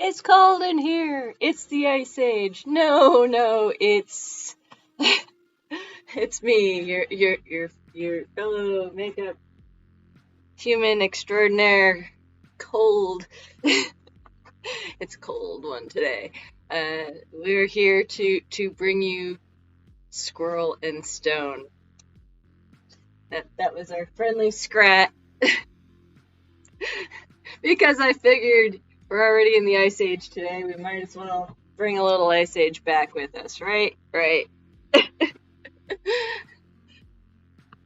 It's cold in here. It's the Ice Age. No, it's it's me, your fellow makeup human extraordinaire. Cold. It's a cold one today. We're here to bring you Squirrel and Stone. That was our friendly scrat. Because I figured we're already in the Ice Age today, we might as well bring a little Ice Age back with us, right? Right.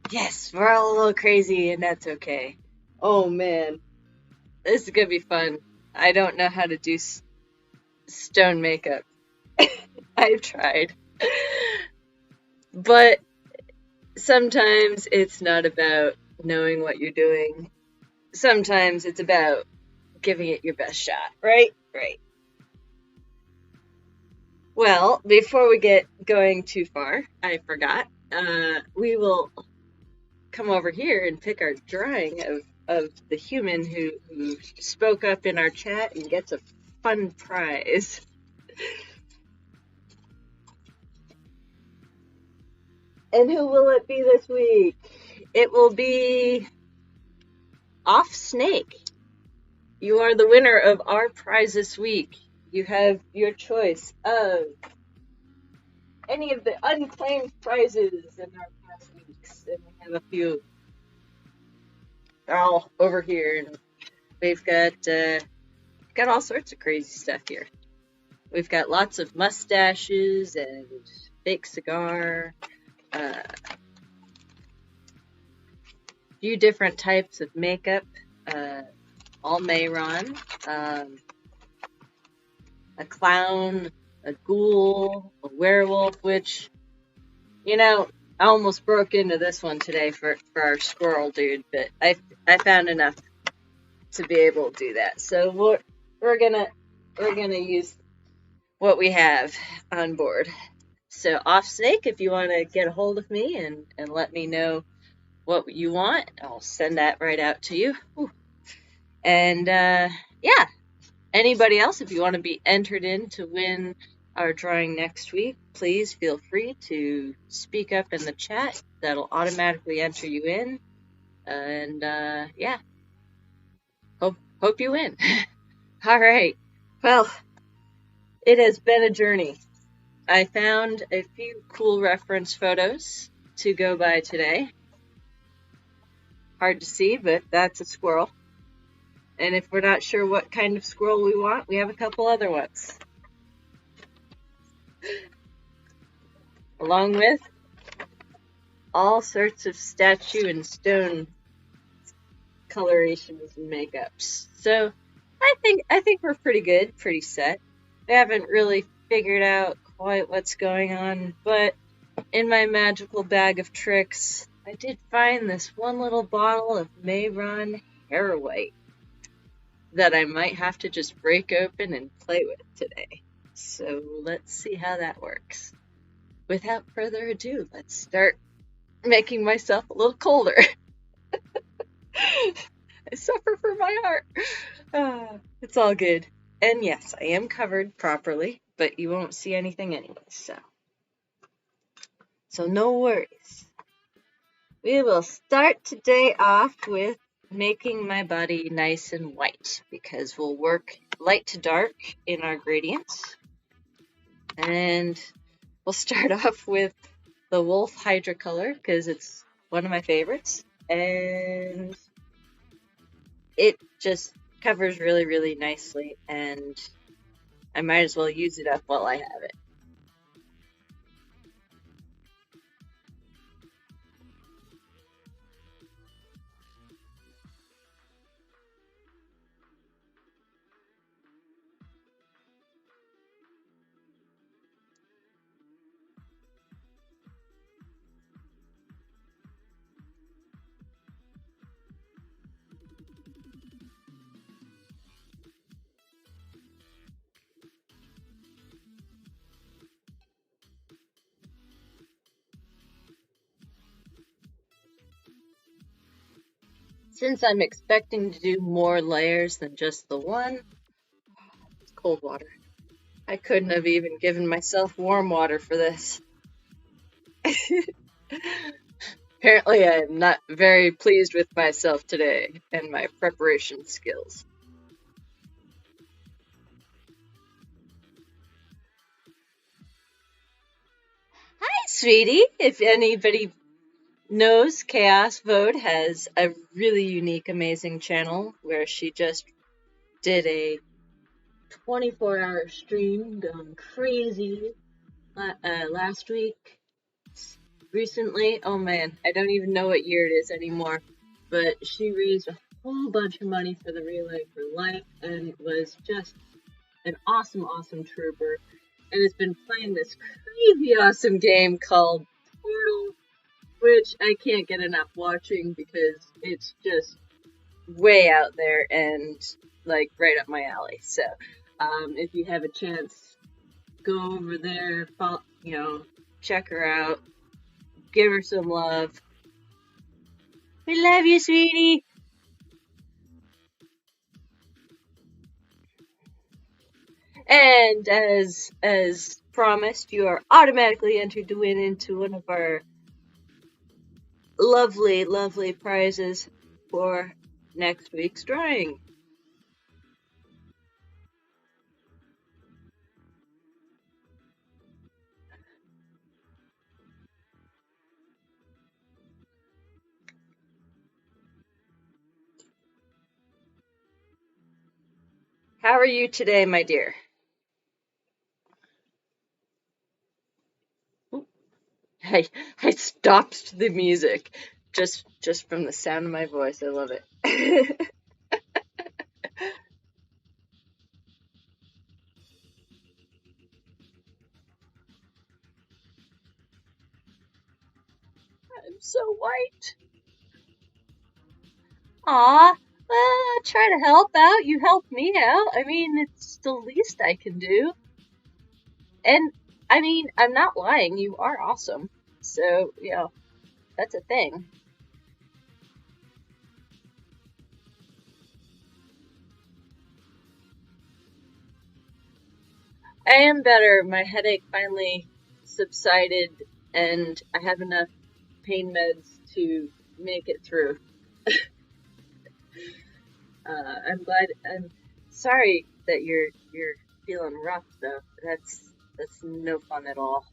Yes, we're all a little crazy, and that's okay. Oh man, this is gonna be fun. I don't know how to do stone makeup. I've tried. But sometimes it's not about knowing what you're doing. Sometimes it's about giving it your best shot, right? Right. Well, before we get going too far, I forgot. We will come over here and pick our drawing of the human who spoke up in our chat and gets a fun prize. And who will it be this week? It will be Off Snake. You are the winner of our prize this week. You have your choice of any of the unclaimed prizes in our past weeks. And we have a few. They're all over here, and we've got all sorts of crazy stuff here. We've got lots of mustaches and fake cigar, few different types of makeup, all Mayron, a clown, a ghoul, a werewolf, which, I almost broke into this one today for our squirrel dude, but I found enough to be able to do that. So we're gonna use what we have on board. So Off Snake, if you want to get a hold of me and let me know what you want, I'll send that right out to you. Whew. And yeah, anybody else, if you want to be entered in to win our drawing next week, please feel free to speak up in the chat. That'll automatically enter you in. And yeah, hope you win. All right. Well, it has been a journey. I found a few cool reference photos to go by today. Hard to see, but that's a squirrel. And if we're not sure what kind of squirrel we want, we have a couple other ones. Along with all sorts of statue and stone colorations and makeups. So I think we're pretty good, pretty set. We haven't really figured out quite what's going on, but in my magical bag of tricks, I did find this one little bottle of Mayron Hair White that I might have to just break open and play with today. So let's see how that works. Without further ado, let's start making myself a little colder. I suffer for my art. It's all good. And yes, I am covered properly, but you won't see anything anyway, so no worries. We will start today off with making my body nice and white, because we'll work light to dark in our gradients. And we'll start off with the Wolf Hydra color, because it's one of my favorites. And it just covers really, really nicely, and I might as well use it up while I have it. Since I'm expecting to do more layers than just the one, let's cold water. I couldn't have even given myself warm water for this. Apparently, I am not very pleased with myself today and my preparation skills. Hi, sweetie. If anybody knows, Chaos Vote has a really unique, amazing channel where she just did a 24-hour stream going crazy last week. Recently, oh man, I don't even know what year it is anymore, but she raised a whole bunch of money for the Relay for Life and was just an awesome, awesome trooper, and has been playing this crazy awesome game called Squirrel, which I can't get enough watching because it's just way out there and like right up my alley. So, if you have a chance, go over there, check her out, give her some love. We love you, sweetie. And as promised, you are automatically entered to win into one of our lovely, lovely prizes for next week's drawing. How are you today, my dear? I I stopped the music just from the sound of my voice. I love it. I'm so white. Aw, well, try to help out. You helped me out. I mean, it's the least I can do. And I mean, I'm not lying. You are awesome. So, that's a thing. I am better. My headache finally subsided, and I have enough pain meds to make it through. I'm glad. I'm sorry that you're feeling rough, though. That's no fun at all.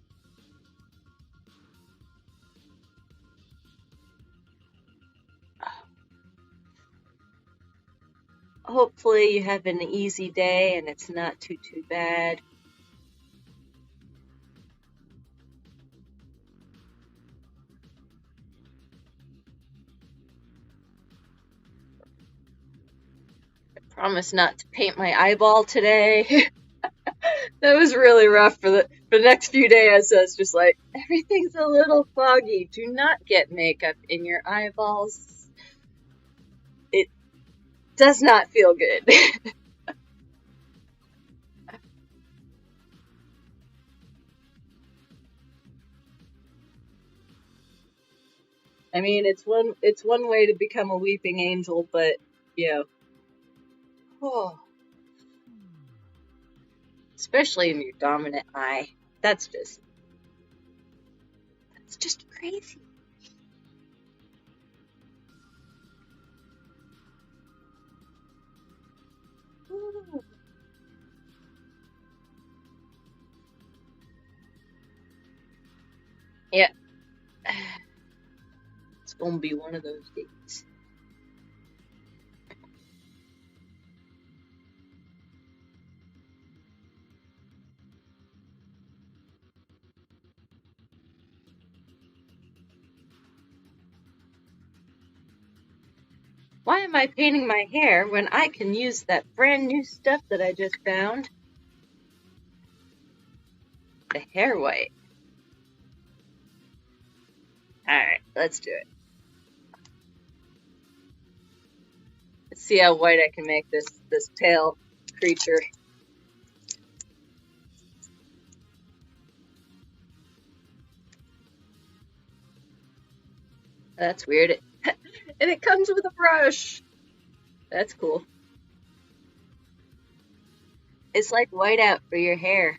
Hopefully, you have an easy day and it's not too bad. Promise not to paint my eyeball today. That was really rough for the next few days. I was just like, everything's a little foggy. Do not get makeup in your eyeballs. It does not feel good. I mean, it's one way to become a weeping angel, but oh, especially in your dominant eye. That's just crazy. Ooh. Yeah, it's gonna be one of those days. Why am I painting my hair when I can use that brand new stuff that I just found? The hair white. Alright, let's do it. Let's see how white I can make this pale creature. That's weird. And it comes with a brush. That's cool. It's like whiteout for your hair.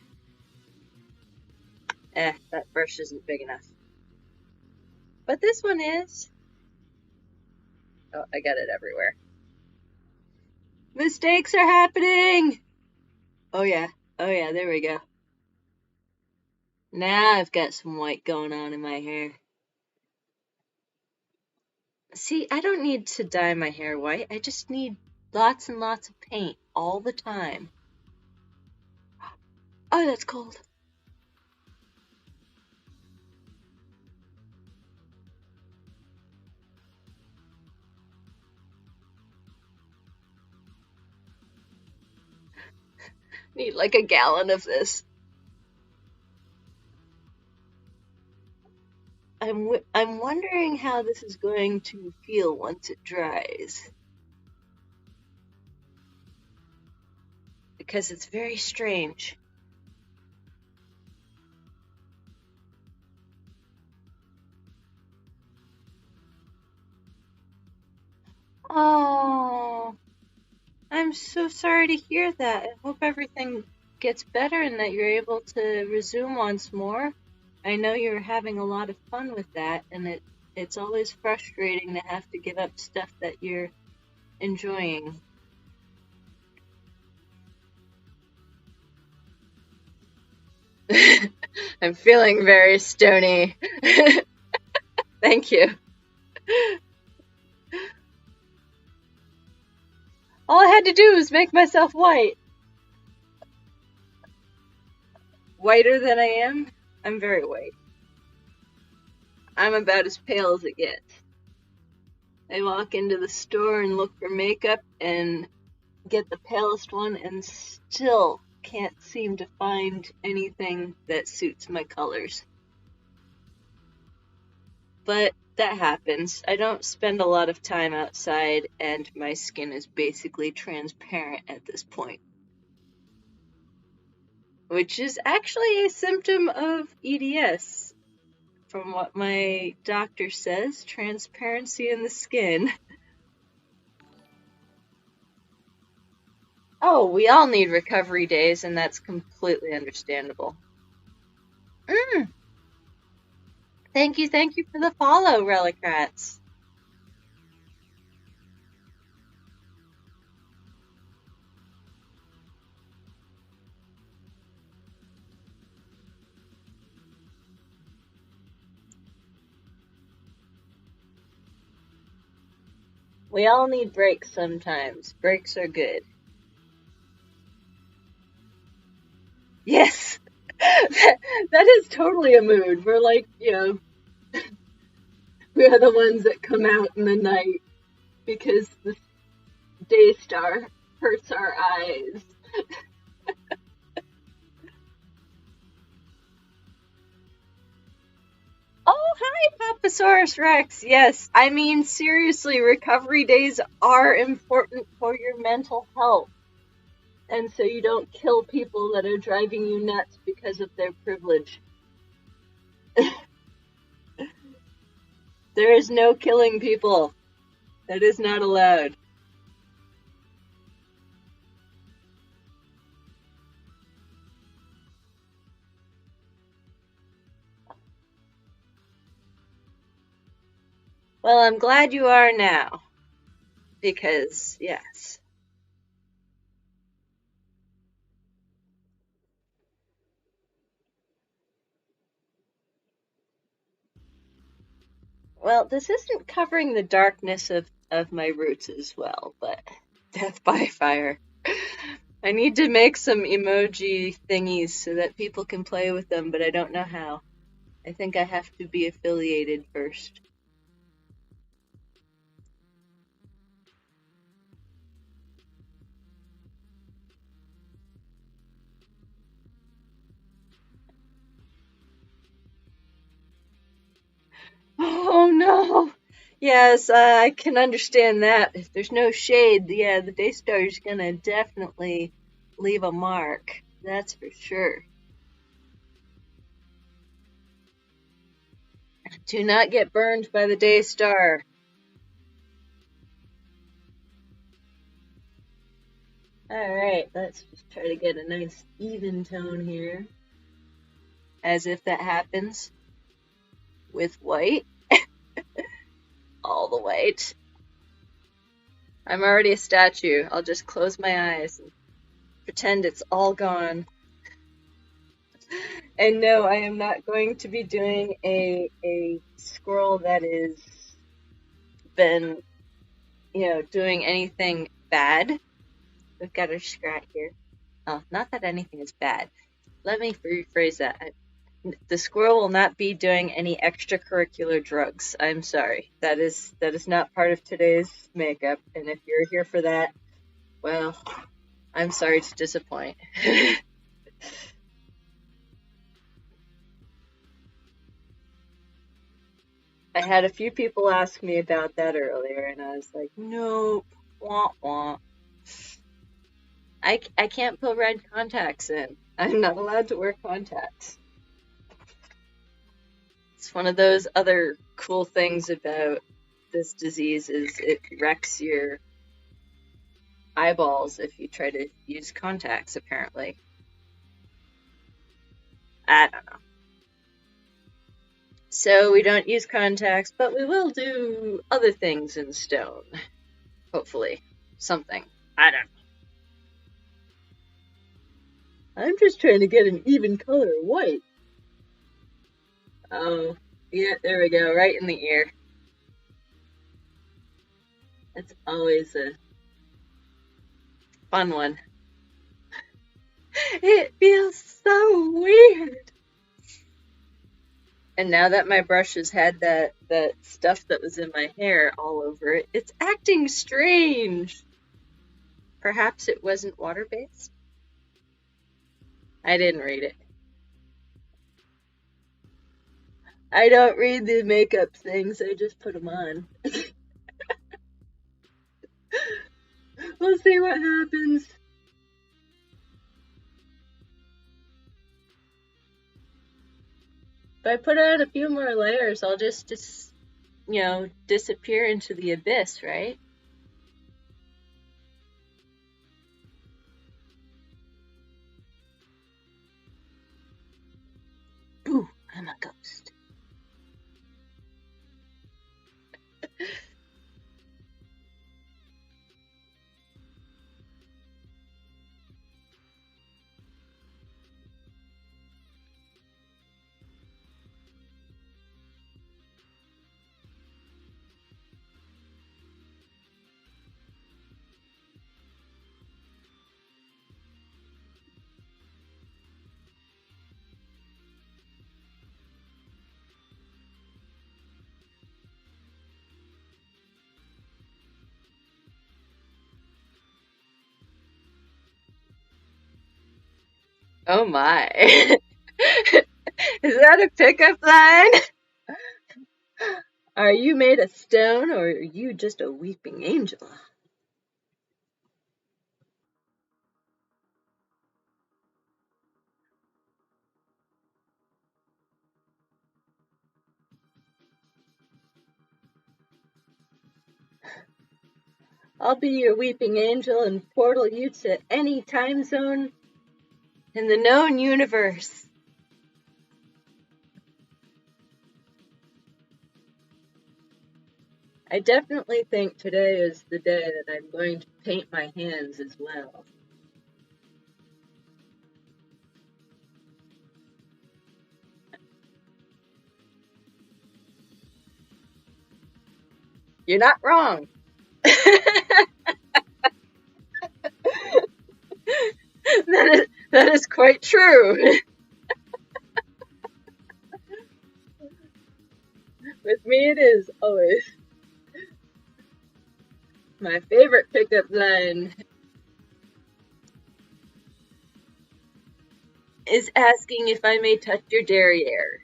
That brush isn't big enough. But this one is. Oh, I got it everywhere. Mistakes are happening! Oh yeah, there we go. Now I've got some white going on in my hair. See, I don't need to dye my hair white. I just need lots and lots of paint all the time. Oh, that's cold. Need like a gallon of this. I'm wondering how this is going to feel once it dries. Because it's very strange. Oh, I'm so sorry to hear that. I hope everything gets better and that you're able to resume once more. I know you're having a lot of fun with that, and it's always frustrating to have to give up stuff that you're enjoying. I'm feeling very stony. Thank you. All I had to do was make myself white. Whiter than I am? I'm very white. I'm about as pale as it gets. I walk into the store and look for makeup and get the palest one and still can't seem to find anything that suits my colors. But that happens. I don't spend a lot of time outside and my skin is basically transparent at this point. Which is actually a symptom of EDS. From what my doctor says, transparency in the skin. Oh, we all need recovery days, and that's completely understandable. Thank you for the follow, Relicrats. We all need breaks sometimes. Breaks are good. Yes! that is totally a mood. We're like, we are the ones that come out in the night because the day star hurts our eyes. Oh, hi, Papasaurus Rex. Yes, I mean, seriously, recovery days are important for your mental health. And so you don't kill people that are driving you nuts because of their privilege. There is no killing people. That is not allowed. Well, I'm glad you are now. Because, yes. Well, this isn't covering the darkness of my roots as well, but death by fire. I need to make some emoji thingies so that people can play with them, but I don't know how. I think I have to be affiliated first. Oh no! Yes, I can understand that. If there's no shade, yeah, the Daystar's gonna definitely leave a mark. That's for sure. Do not get burned by the Daystar. Alright, Let's just try to get a nice even tone here. As if that happens with white. All the white. I'm already a statue. I'll just close my eyes and pretend it's all gone. And no, I am not going to be doing a squirrel that is been, doing anything bad. We've got our scrat here. Oh, not that anything is bad. Let me rephrase that. The squirrel will not be doing any extracurricular drugs. I'm sorry. That is not part of today's makeup. And if you're here for that, well, I'm sorry to disappoint. I had a few people ask me about that earlier, and I was like, nope, wah wah. I can't put red contacts in. I'm not allowed to wear contacts. It's one of those other cool things about this disease is it wrecks your eyeballs if you try to use contacts, apparently. I don't know. So we don't use contacts, but we will do other things in stone. Hopefully. Something. I don't know. I'm just trying to get an even color white. Oh, yeah, there we go, right in the ear. That's always a fun one. It feels so weird. And now that my brush has had that stuff that was in my hair all over it, it's acting strange. Perhaps it wasn't water-based? I didn't read it. I don't read the makeup things, I just put them on. We'll see what happens. If I put on a few more layers, I'll just disappear into the abyss, right? Ooh, I'm a ghost. Oh my. Is that a pickup line? Are you made of stone or are you just a weeping angel? I'll be your weeping angel and portal you to any time zone in the known universe. I definitely think today is the day that I'm going to paint my hands as well. You're not wrong. That is quite true. With me it is always. My favorite pickup line is asking if I may touch your derriere.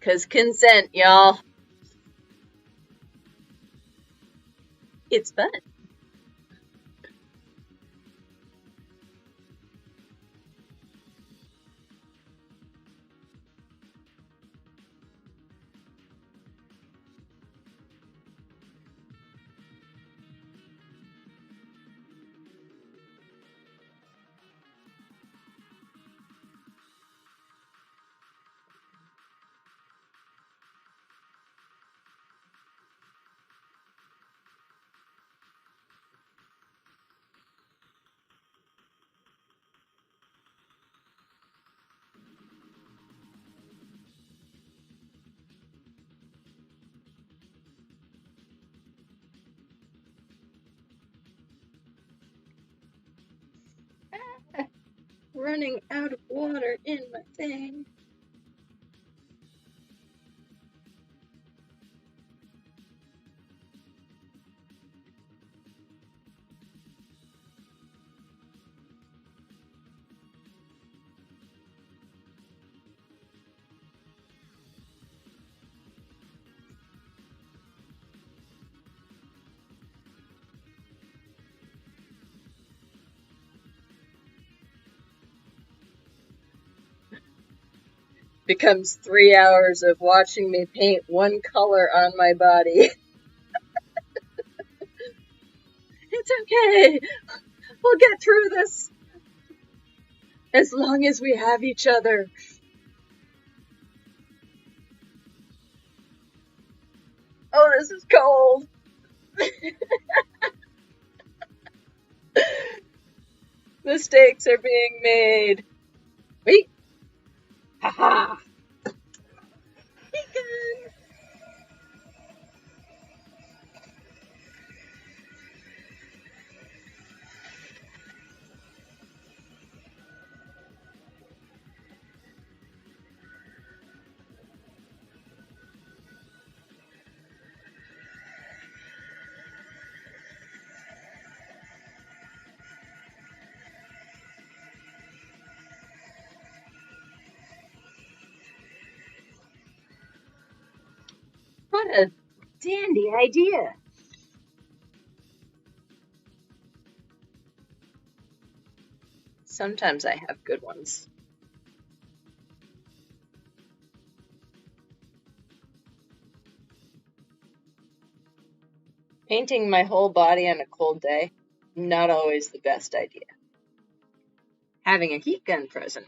Cause consent, y'all. It's fun. running out of water in my thing. Becomes 3 hours of watching me paint one color on my body. It's okay. We'll get through this. As long as we have each other. Oh, this is cold. Mistakes are being made. Wait. Haha. What a dandy idea. Sometimes I have good ones. Painting my whole body on a cold day, not always the best idea. Having a heat gun present.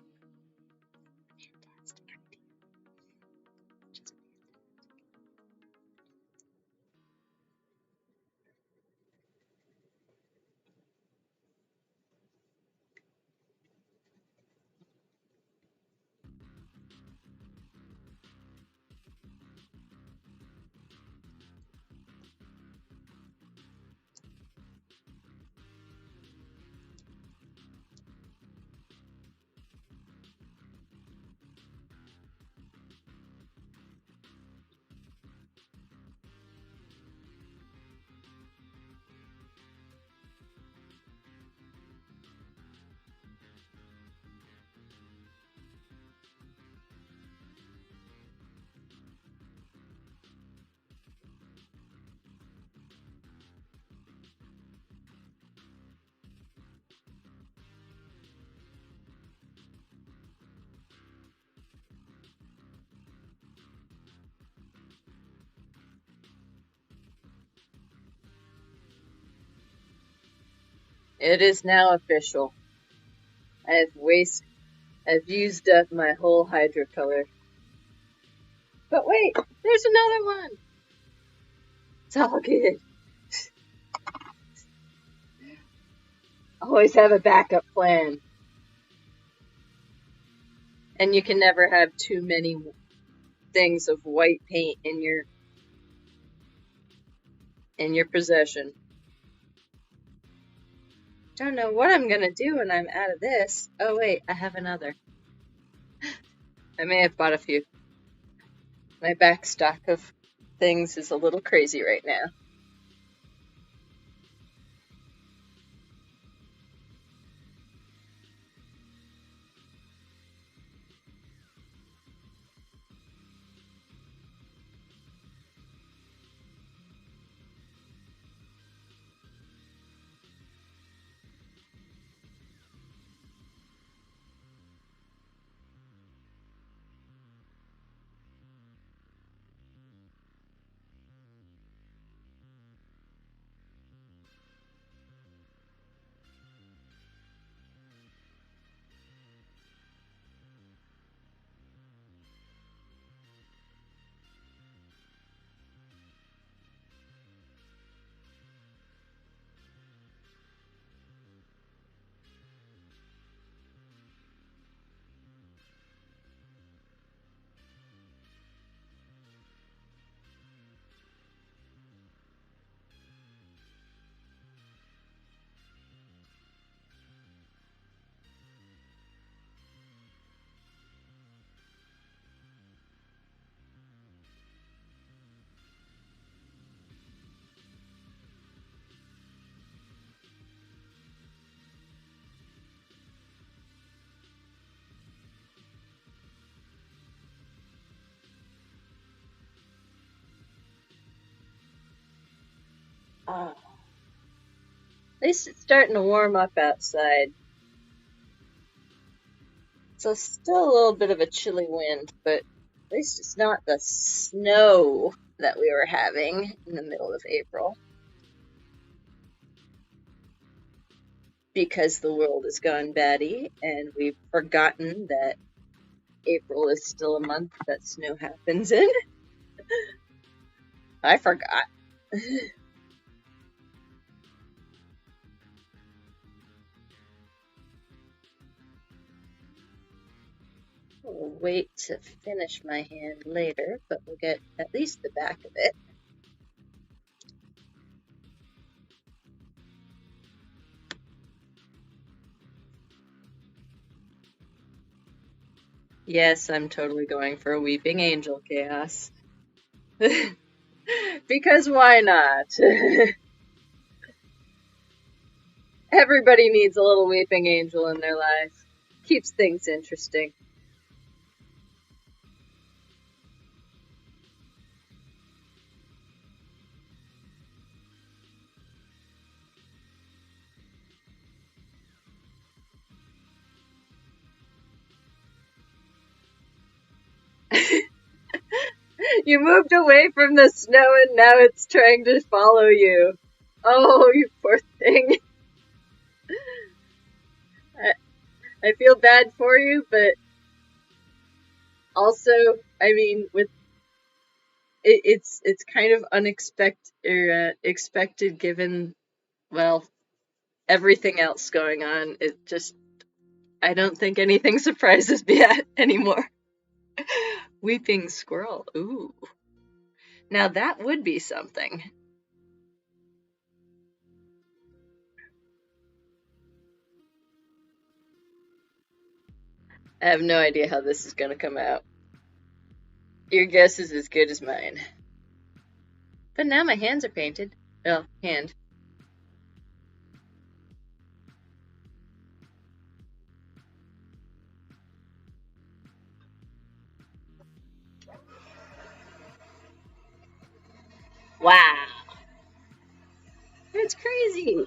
It is now official. I've used up my whole hydrocolor. But wait, there's another one. It's all good. Always have a backup plan. And you can never have too many things of white paint in your possession. Don't know what I'm gonna do when I'm out of this. Oh wait, I have another. I may have bought a few. My back stock of things is a little crazy right now. At least it's starting to warm up outside. So still a little bit of a chilly wind, but at least it's not the snow that we were having in the middle of April. Because the world has gone batty and we've forgotten that April is still a month that snow happens in. I forgot. We'll wait to finish my hand later, but we'll get at least the back of it. Yes, I'm totally going for a weeping angel chaos. Because why not? Everybody needs a little weeping angel in their life. Keeps things interesting. You moved away from the snow and now it's trying to follow you. Oh, you poor thing. I feel bad for you, but also, I mean, with it's kind of unexpected or expected given, well, everything else going on. It just, I don't think anything surprises me anymore. Weeping squirrel. Ooh. Now that would be something. I have no idea how this is going to come out. Your guess is as good as mine. But now my hands are painted. Oh, hand. Wow. That's crazy.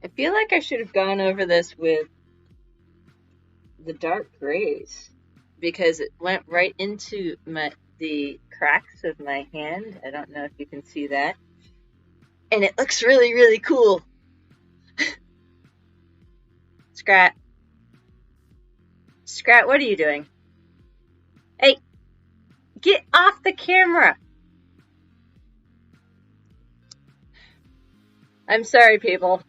I feel like I should have gone over this with the dark grays because it went right into the cracks of my hand. I don't know if you can see that. And it looks really, really cool. Scrat. Scrat, what are you doing? Hey, get off the camera. I'm sorry, people.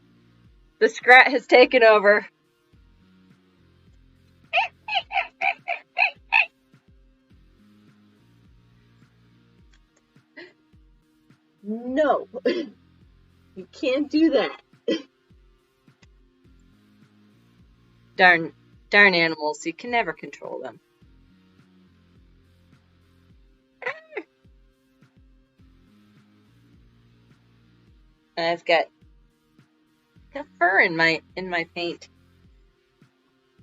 The Scrat has taken over. No. You can't do that. Darn animals, you can never control them. I've got fur in my paint.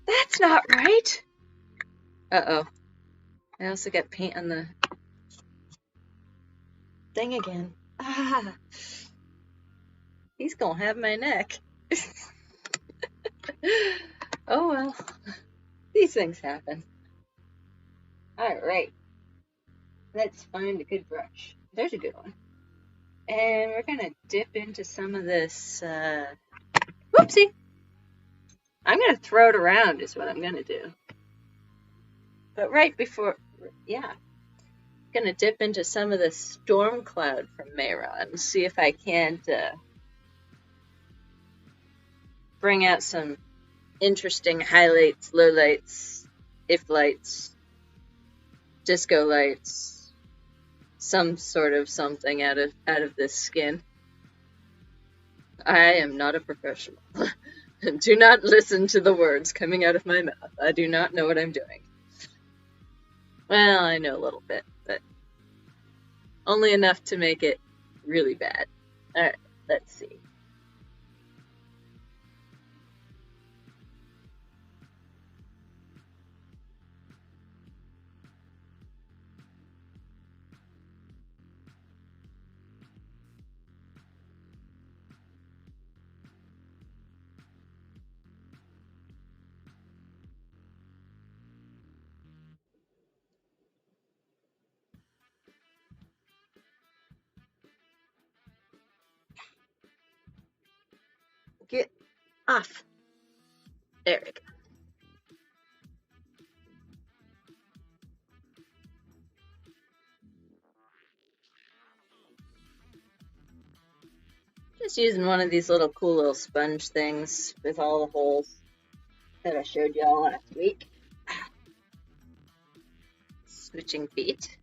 That's not right. Uh-oh. I also got paint on the thing again. Ah. He's gonna have my neck. Oh well. These things happen. Alright. Let's find a good brush. There's a good one. And we're gonna dip into some of this, whoopsie! I'm gonna throw it around is what I'm gonna do. But right before, yeah. I'm gonna dip into some of the storm cloud from Mayron and see if I can't, bring out some interesting highlights, lowlights if lights, disco lights, some sort of something out of this skin. I am not a professional. Do not listen to the words coming out of my mouth. I do not know what I'm doing. Well, I know a little bit, but only enough to make it really bad. Alright, let's see. Get off. There we go. Just using one of these little cool little sponge things with all the holes that I showed y'all last week. Switching feet.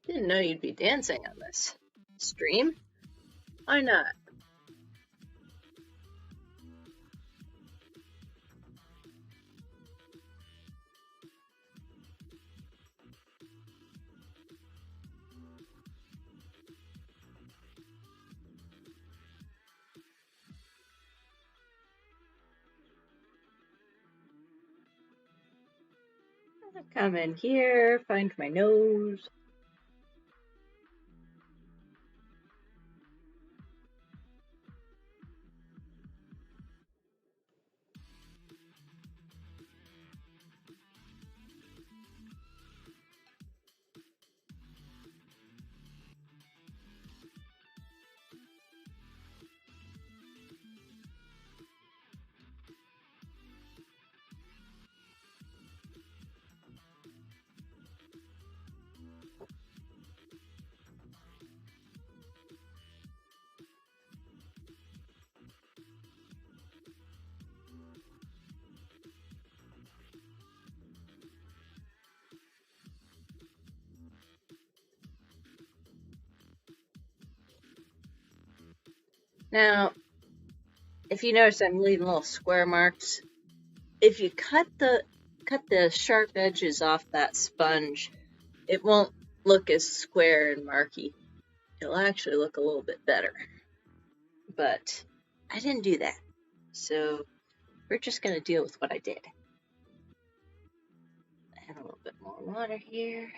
Didn't know you'd be dancing on this stream. Why not? I'll come in here, find my nose. Now, if you notice, I'm leaving little square marks. If you cut the sharp edges off that sponge, it won't look as square and marky. It'll actually look a little bit better. But I didn't do that, so we're just gonna deal with what I did. Add a little bit more water here.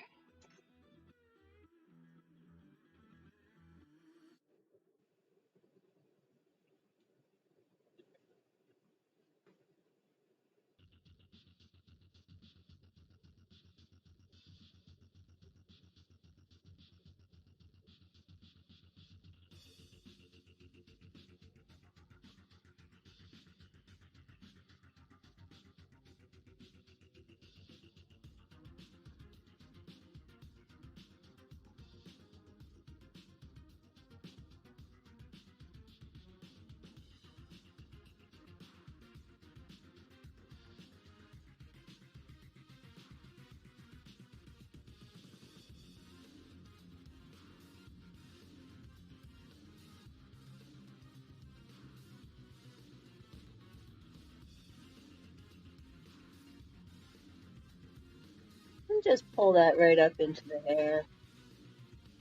And just pull that right up into the hair.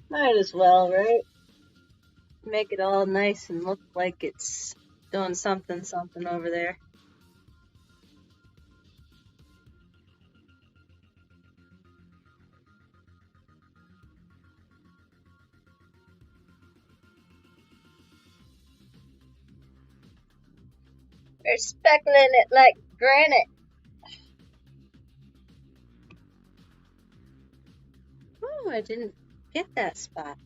Might as well, right? Make it all nice and look like it's doing something over there. We're speckling it like granite. Oh, I didn't get that spot.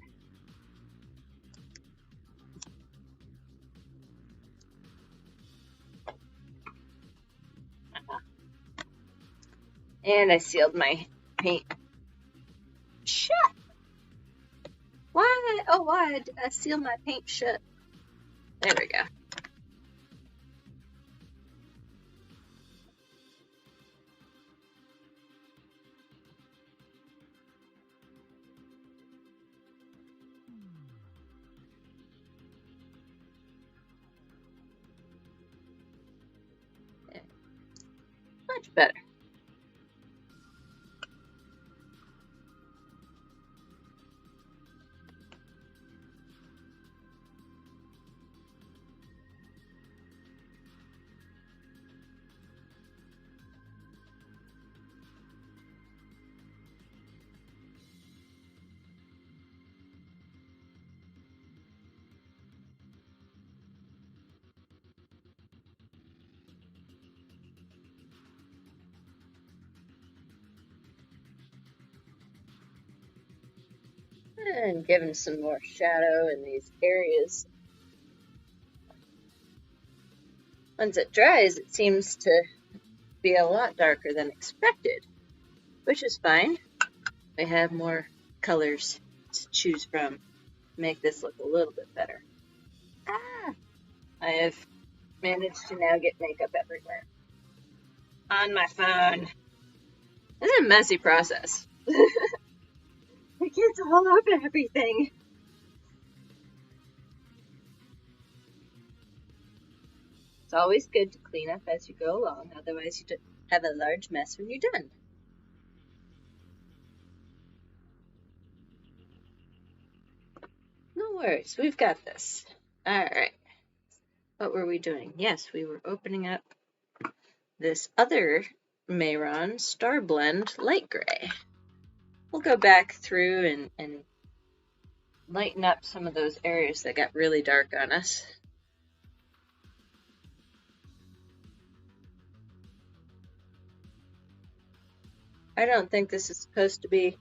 And I sealed my paint shut. Why? Oh, why did I seal my paint shut? There we go. Yeah. Much better. And give him some more shadow in these areas. Once it dries, it seems to be a lot darker than expected, which is fine. We have more colors to choose from to make this look a little bit better. Ah! I have managed to now get makeup everywhere. On my phone. It's a messy process. It gets all over everything. It's always good to clean up as you go along, otherwise you have a large mess when you're done. No worries, we've got this. Alright. What were we doing? Yes, we were opening up this other Mayron Star Blend Light Gray. We'll go back through and lighten up some of those areas that got really dark on us. I don't think this is supposed to be...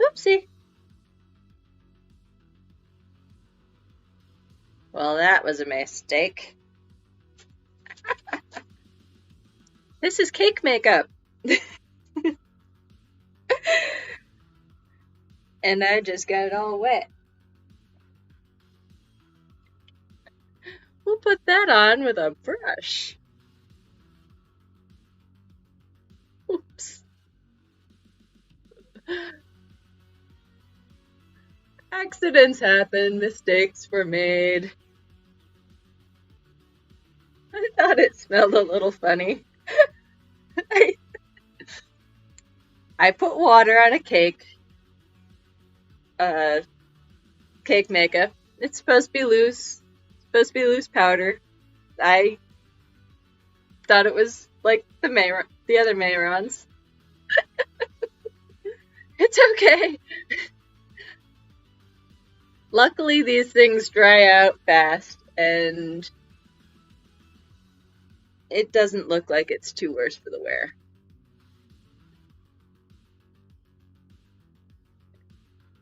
Oopsie! Well, that was a mistake. This is cake makeup. And I just got it all wet. We'll put that on with a brush. Oops. Accidents happen, mistakes were made. I thought it smelled a little funny. I put water on a cake. Cake makeup. It's supposed to be loose. It's supposed to be loose powder. I thought it was like the other Mayrons. It's okay. Luckily, these things dry out fast, and it doesn't look like it's too worse for the wear.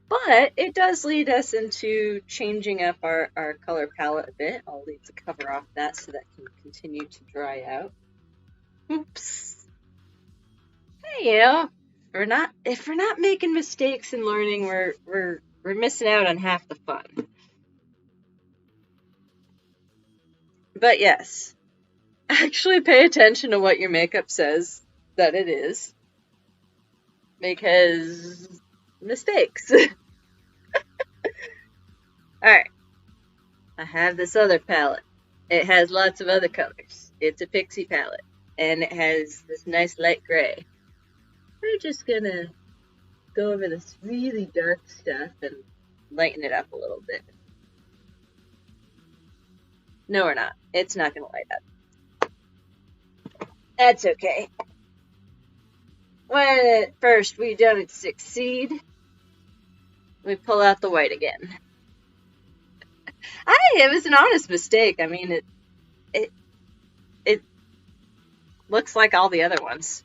But it does lead us into changing up our color palette a bit. I'll leave the cover off that so that can continue to dry out. Oops. Hey, if we're not making mistakes and learning, we're missing out on half the fun. But yes, actually pay attention to what your makeup says that it is, because mistakes. Alright, I have this other palette. It has lots of other colors. It's a pixie palette, and it has this nice light gray. We're just gonna go over this really dark stuff and lighten it up a little bit. No, we're not. It's not gonna light up. That's okay. When at first we don't succeed, we pull out the white again. It was an honest mistake. I mean, it, it looks like all the other ones.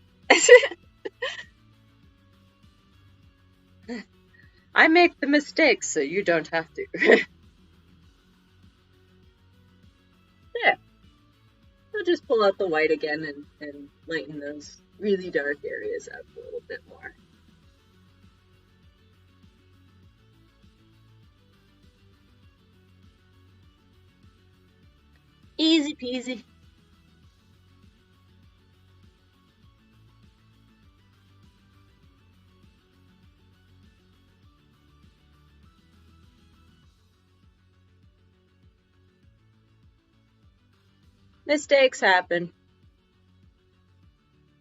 I make the mistakes so you don't have to. Yeah, I'll just pull out the white again and lighten those really dark areas up a little bit more. Easy peasy. Mistakes happen.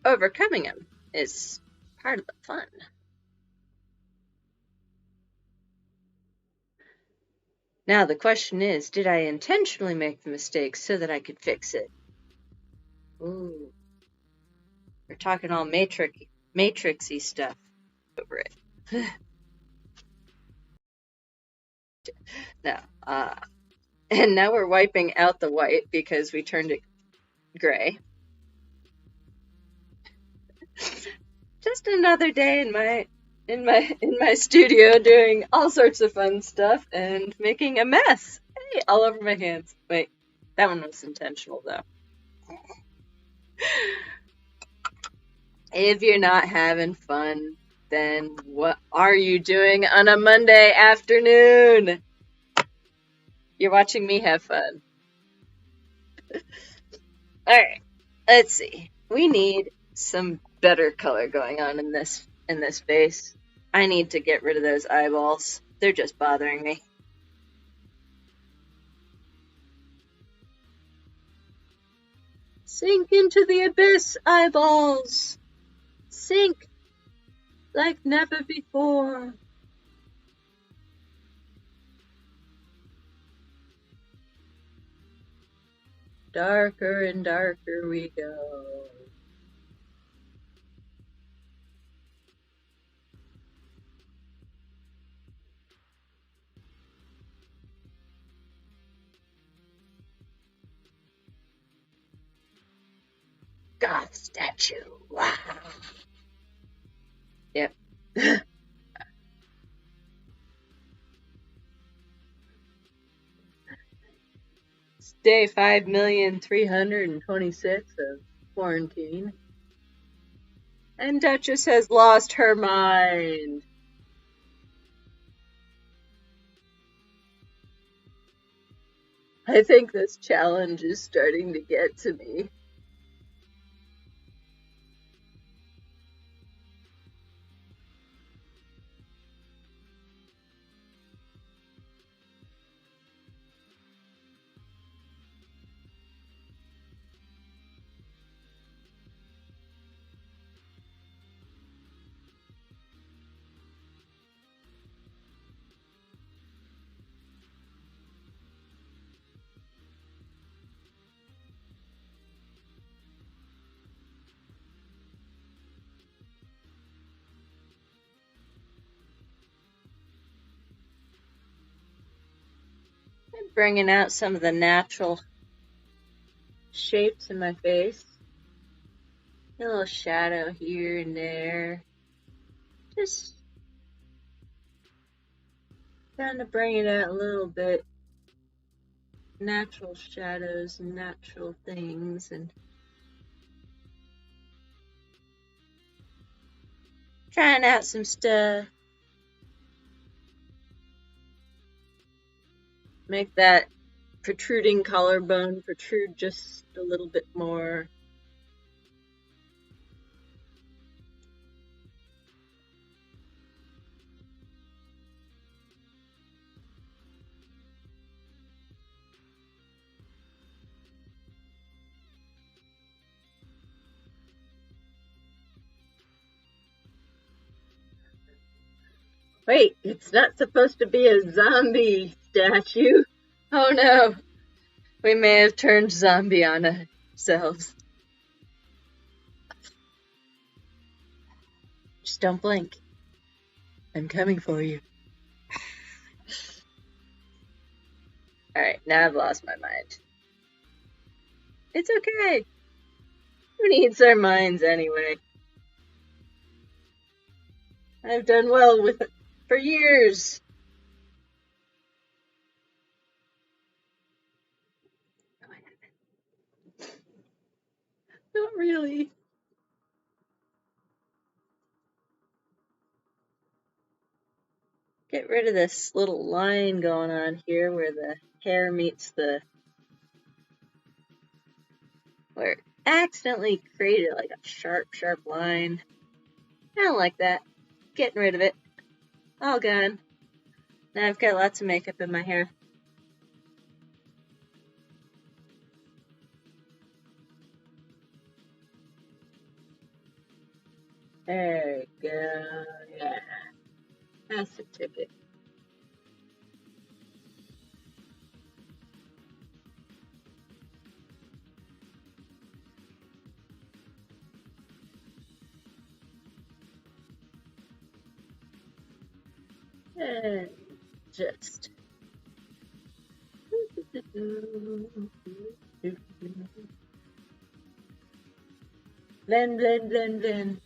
Overcoming them is part of the fun. Now the question is, did I intentionally make the mistake so that I could fix it? Ooh. We're talking all matrixy stuff over it. No. And now we're wiping out the white because we turned it gray. Just another day in my studio doing all sorts of fun stuff and making a mess. Hey, all over my hands. Wait, that one was intentional though. If you're not having fun, then what are you doing on a Monday afternoon? You're watching me have fun. Alright, let's see. We need some better color going on in this face. I need to get rid of those eyeballs. They're just bothering me. Sink into the abyss, eyeballs! Sink like never before. Darker and darker we go. Goth statue. Wow. Yep. It's day 5,326,000 of quarantine. And Duchess has lost her mind. I think this challenge is starting to get to me. I'm bringing out some of the natural shapes in my face. A little shadow here and there. Just trying to bring it out a little bit. Natural shadows and natural things and trying out some stuff. Make that protruding collarbone protrude just a little bit more. Wait, it's not supposed to be a zombie statue. Oh no, we may have turned zombie on ourselves. Just don't blink. I'm coming for you. Alright, now I've lost my mind. It's okay. Who needs their minds anyway? I've done well with it for years. No, I haven't. Not really. Get rid of this little line going on here where the hair meets the... where it accidentally created like a sharp line. I don't like that. Getting rid of it. All gone. Now I've got lots of makeup in my hair. There we go. Yeah. That's the ticket. And just blend, blend, blend, blend.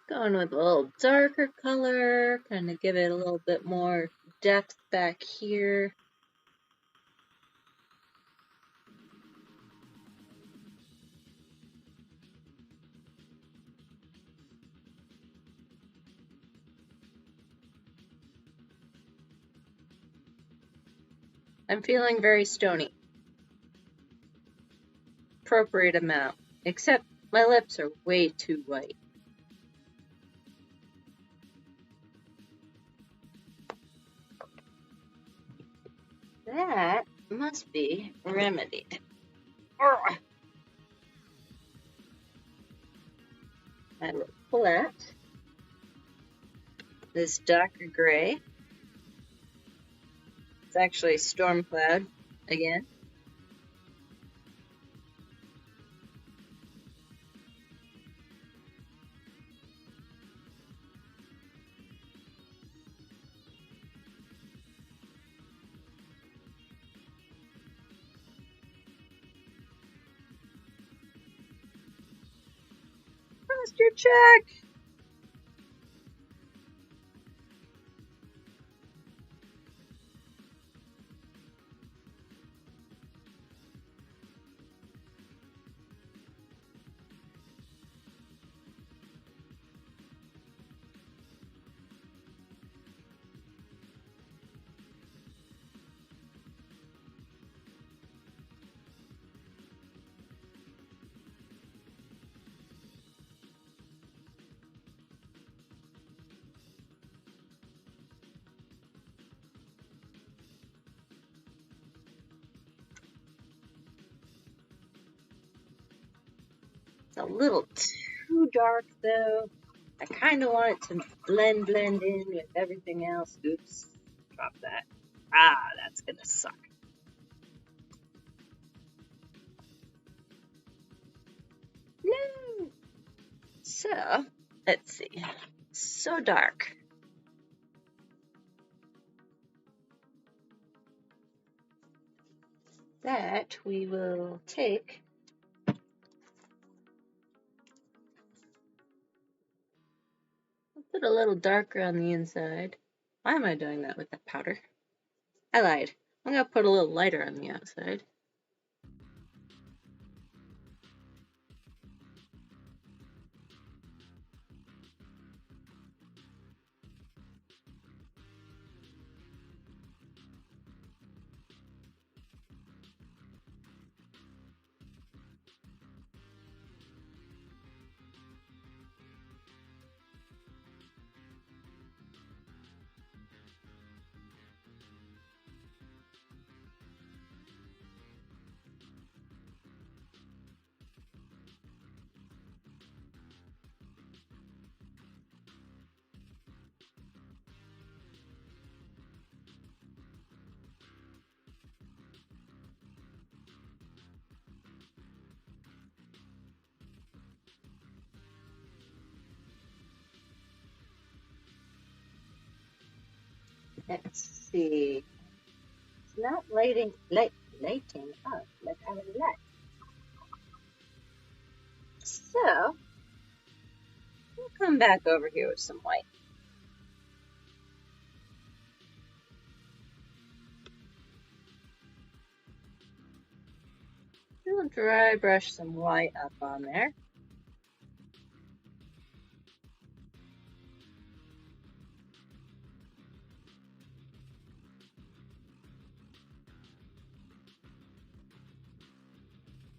Going with a little darker color, kind of give it a little bit more depth back here. I'm feeling very stony. Appropriate amount, except my lips are way too white. That must be remedied. Ugh. I will pull out this darker gray. It's actually storm cloud again. Lost your check. It's a little too dark though. I kind of want it to blend in with everything else. Oops, drop that. Ah, that's gonna suck. No. So, let's see. So dark. That we will take put a little darker on the inside. Why am I doing that with that powder? I lied. I'm gonna put a little lighter on the outside. Let's see. It's not lighting up like I would like. So we'll come back over here with some white. We'll dry brush some white up on there.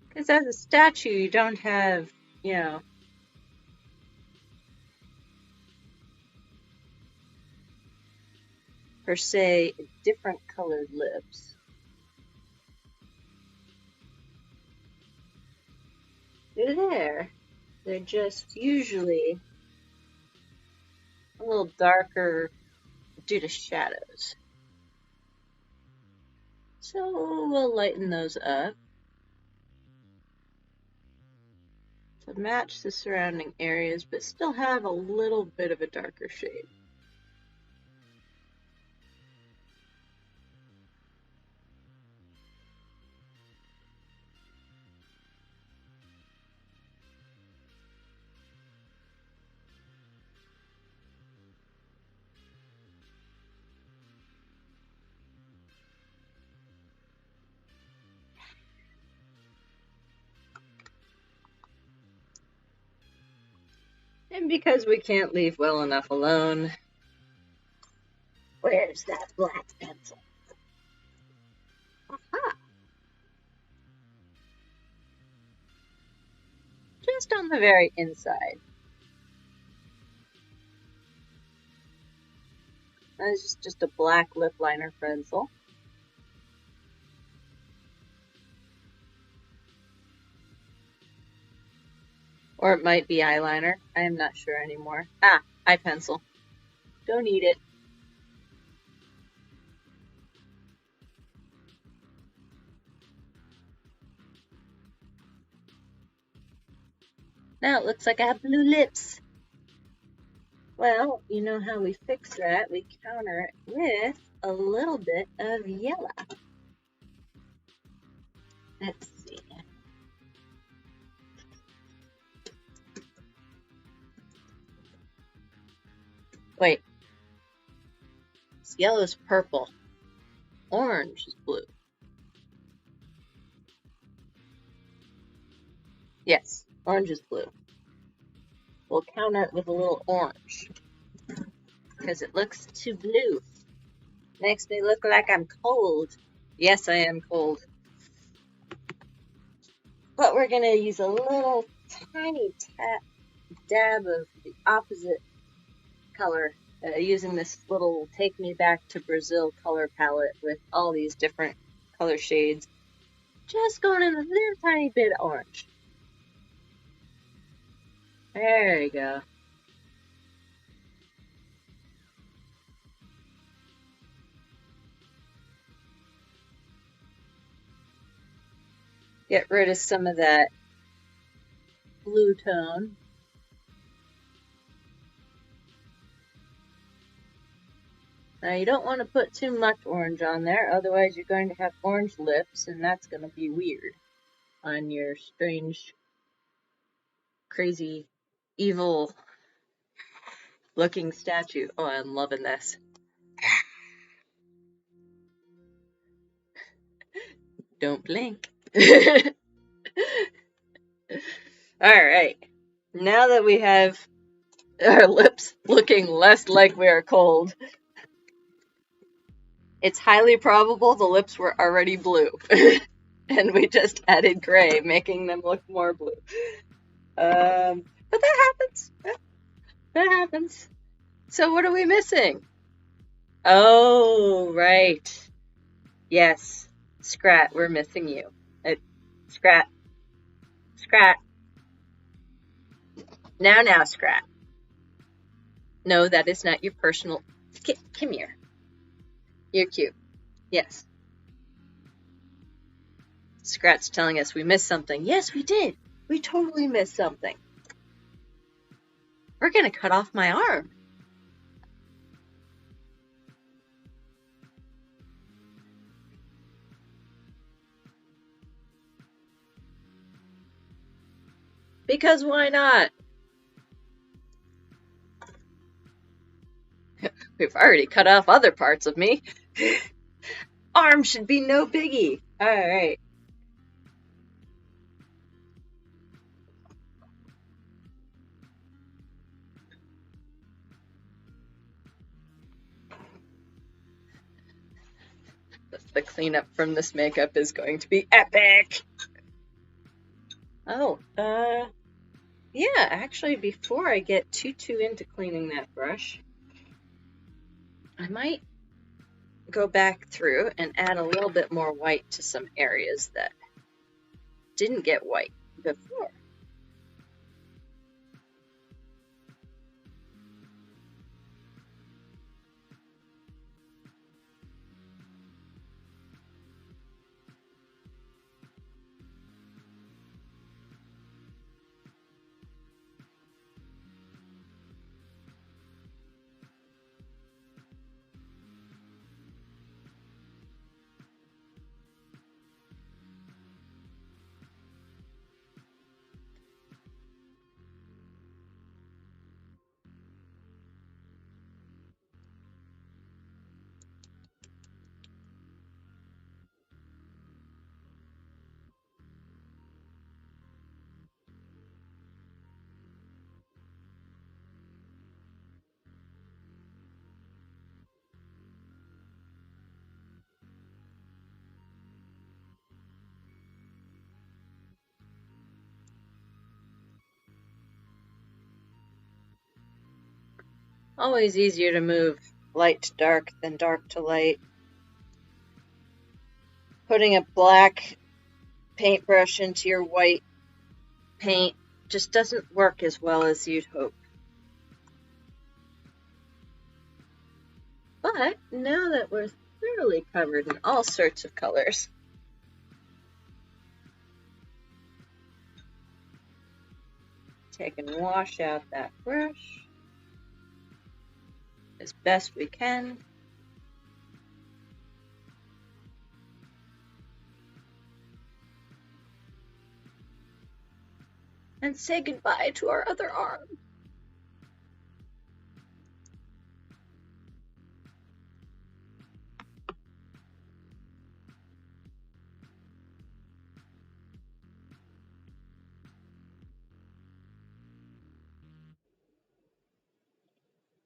Because as a statue, you don't have, you know, per se, different colored lips. They're there. They're just usually a little darker due to shadows. So we'll lighten those up to match the surrounding areas, but still have a little bit of a darker shade. And because we can't leave well enough alone, where's that black pencil? Aha! Just on the very inside. This is just a black lip liner pencil. Or it might be eyeliner. I am not sure anymore. Ah, eye pencil. Don't eat it. Now it looks like I have blue lips. Well, you know how we fix that? We counter it with a little bit of yellow. Let's see. Wait. This yellow is purple. Orange is blue. Yes, orange is blue. We'll counter it with a little orange because it looks too blue. Makes me look like I'm cold. Yes, I am cold. But we're going to use a little tiny dab of the opposite color using this little Take Me Back to Brazil color palette with all these different color shades. Just going in a little tiny bit of orange. There you go. Get rid of some of that blue tone. Now you don't want to put too much orange on there, otherwise you're going to have orange lips, and that's going to be weird on your strange, crazy, evil looking statue. Oh, I'm loving this. Don't blink. Alright, now that we have our lips looking less like we are cold, it's highly probable the lips were already blue. And we just added gray, making them look more blue. But that happens. That happens. So what are we missing? Oh, right. Yes. Scrat, we're missing you. Scrat. Scrat. Now, Scrat. No, that is not your personal... Come here. You're cute. Yes. Scrat's telling us we missed something. Yes, we did. We totally missed something. We're gonna cut off my arm. Because why not? We've already cut off other parts of me. Arm should be no biggie. Alright. The cleanup from this makeup is going to be epic. Oh, yeah, actually, before I get too into cleaning that brush, I might go back through and add a little bit more white to some areas that didn't get white before. Always easier to move light to dark than dark to light. Putting a black paintbrush into your white paint just doesn't work as well as you'd hope. But now that we're thoroughly covered in all sorts of colors, take and wash out that brush as best we can. And say goodbye to our other arm.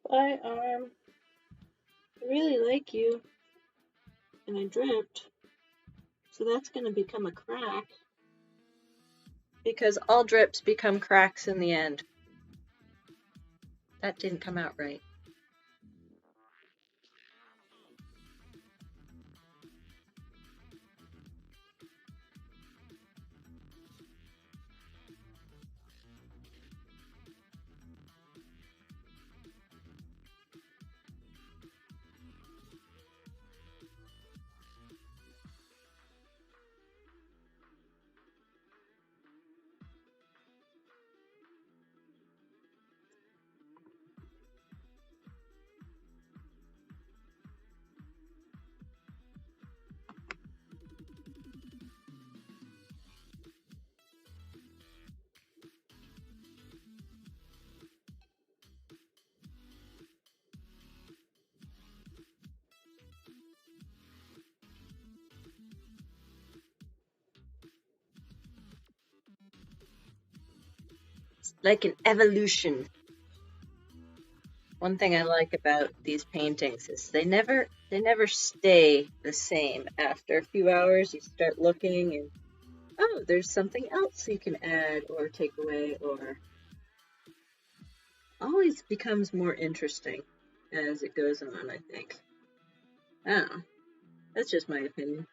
Bye, arm. I really like you. And I dripped. So that's going to become a crack. Because all drips become cracks in the end. That didn't come out right. It's like an evolution. One thing I like about these paintings is they never stay the same. After a few hours, you start looking and, oh, there's something else you can add or take away, or always becomes more interesting as it goes on, I think. Oh, that's just my opinion.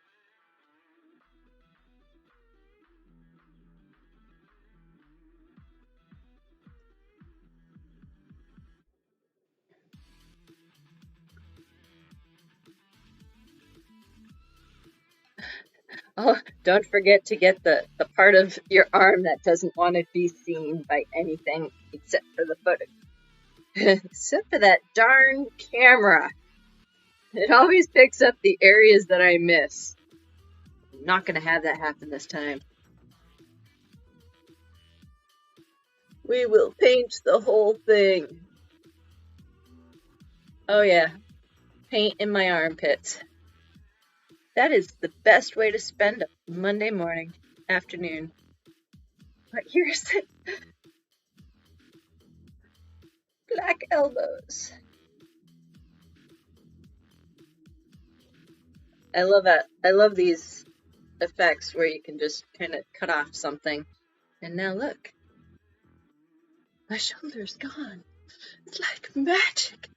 Oh, don't forget to get the part of your arm that doesn't want to be seen by anything except for the photo. Except for that darn camera. It always picks up the areas that I miss. I'm not going to have that happen this time. We will paint the whole thing. Oh yeah, paint in my armpits. That is the best way to spend a Monday morning, afternoon. But here's it. Black elbows. I love that. I love these effects where you can just kind of cut off something. And now look. My shoulder's gone. It's like magic.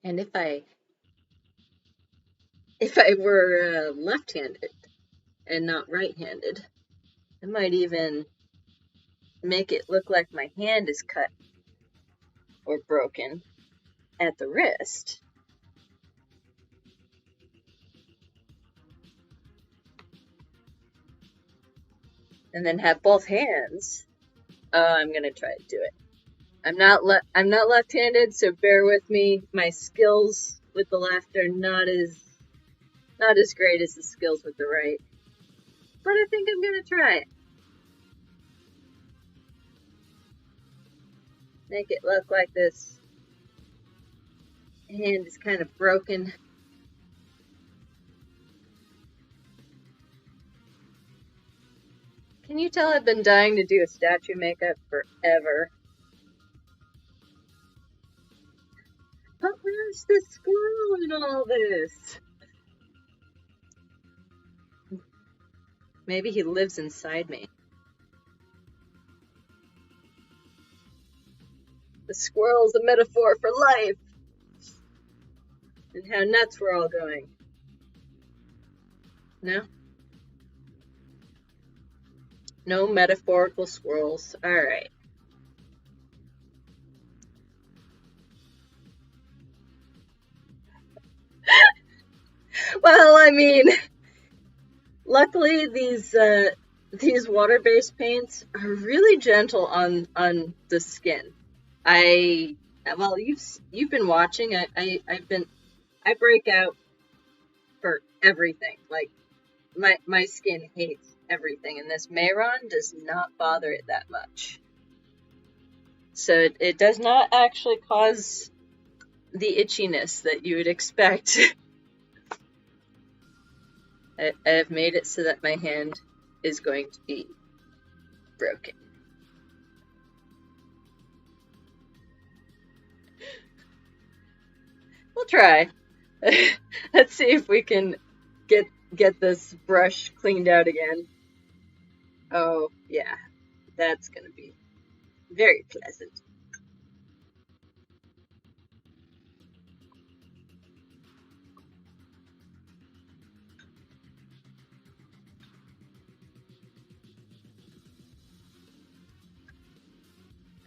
And if I were left-handed and not right-handed, I might even make it look like my hand is cut or broken at the wrist. And then have both hands. Oh, I'm gonna try to do it. I'm not left-handed, so bear with me. My skills with the left are not as great as the skills with the right. But I think I'm gonna try it. Make it look like this hand is kind of broken. Can you tell I've been dying to do a statue makeup forever? But where's the squirrel in all this? Maybe he lives inside me. The squirrel's a metaphor for life. And how nuts we're all going. No? No metaphorical squirrels. Alright. Well, I mean, luckily these water-based paints are really gentle on the skin. Well, you've been watching. I break out for everything. Like my skin hates everything, and this Mayron does not bother it that much. So it does not actually cause the itchiness that you would expect. I have made it so that my hand is going to be broken. We'll try. Let's see if we can get this brush cleaned out again. Oh, yeah. That's gonna be very pleasant.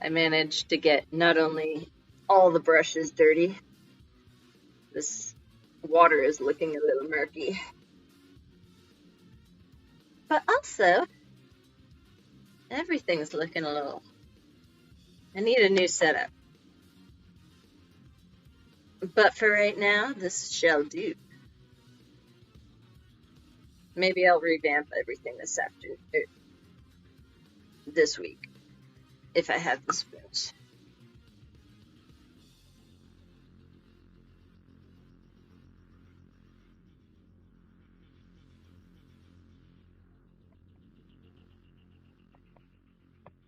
I managed to get not only all the brushes dirty, this water is looking a little murky, but also everything's looking a little... I need a new setup. But for right now, this shall do. Maybe I'll revamp everything this week, if I have the spoons.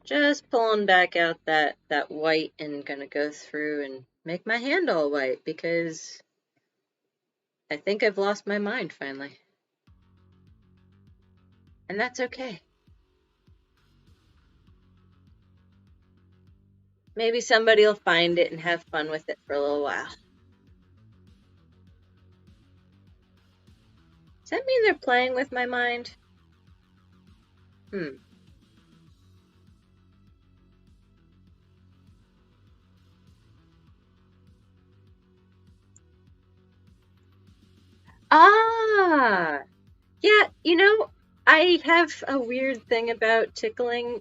Just pulling back out that white and gonna go through and make my hand all white because I think I've lost my mind finally. And that's okay. Maybe somebody will find it and have fun with it for a little while. Does that mean they're playing with my mind? Ah! Yeah, I have a weird thing about tickling.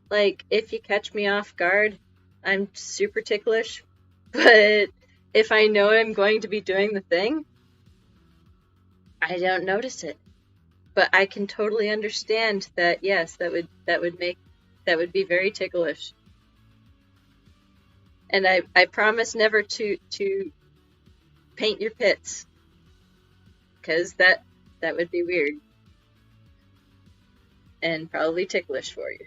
Like, if you catch me off guard, I'm super ticklish, but if I know I'm going to be doing the thing, I don't notice it. But I can totally understand that, yes, that would be very ticklish. And I promise never to paint your pits, because that would be weird and probably ticklish for you.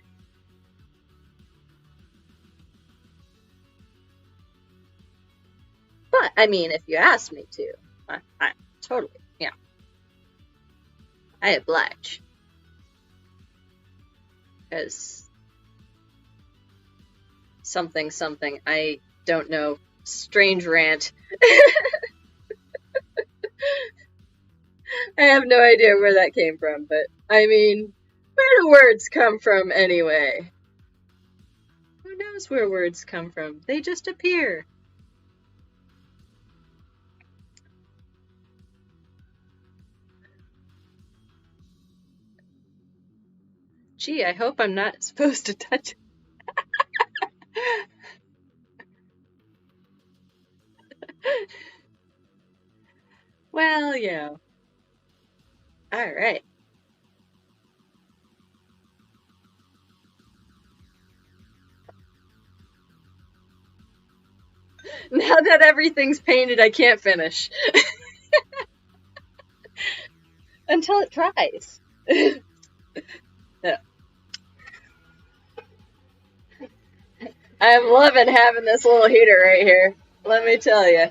But I mean, if you ask me to, I totally, yeah, I oblige. Because something, I don't know, strange rant. I have no idea where that came from, but I mean, where do words come from anyway? Who knows where words come from? They just appear. Gee, I hope I'm not supposed to touch it. Well, yeah. All right. Now that everything's painted, I can't finish. Until it dries. Yeah. I'm loving having this little heater right here. Let me tell you.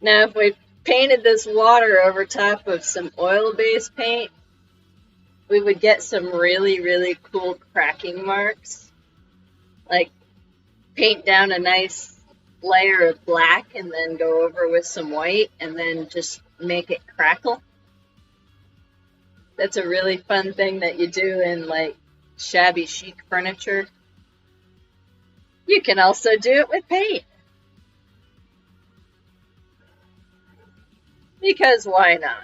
Now, if we painted this water over top of some oil-based paint, we would get some really, really cool cracking marks. Like, paint down a nice layer of black and then go over with some white and then just make it crackle. That's a really fun thing that you do in, like, shabby chic furniture. You can also do it with paint. Because why not?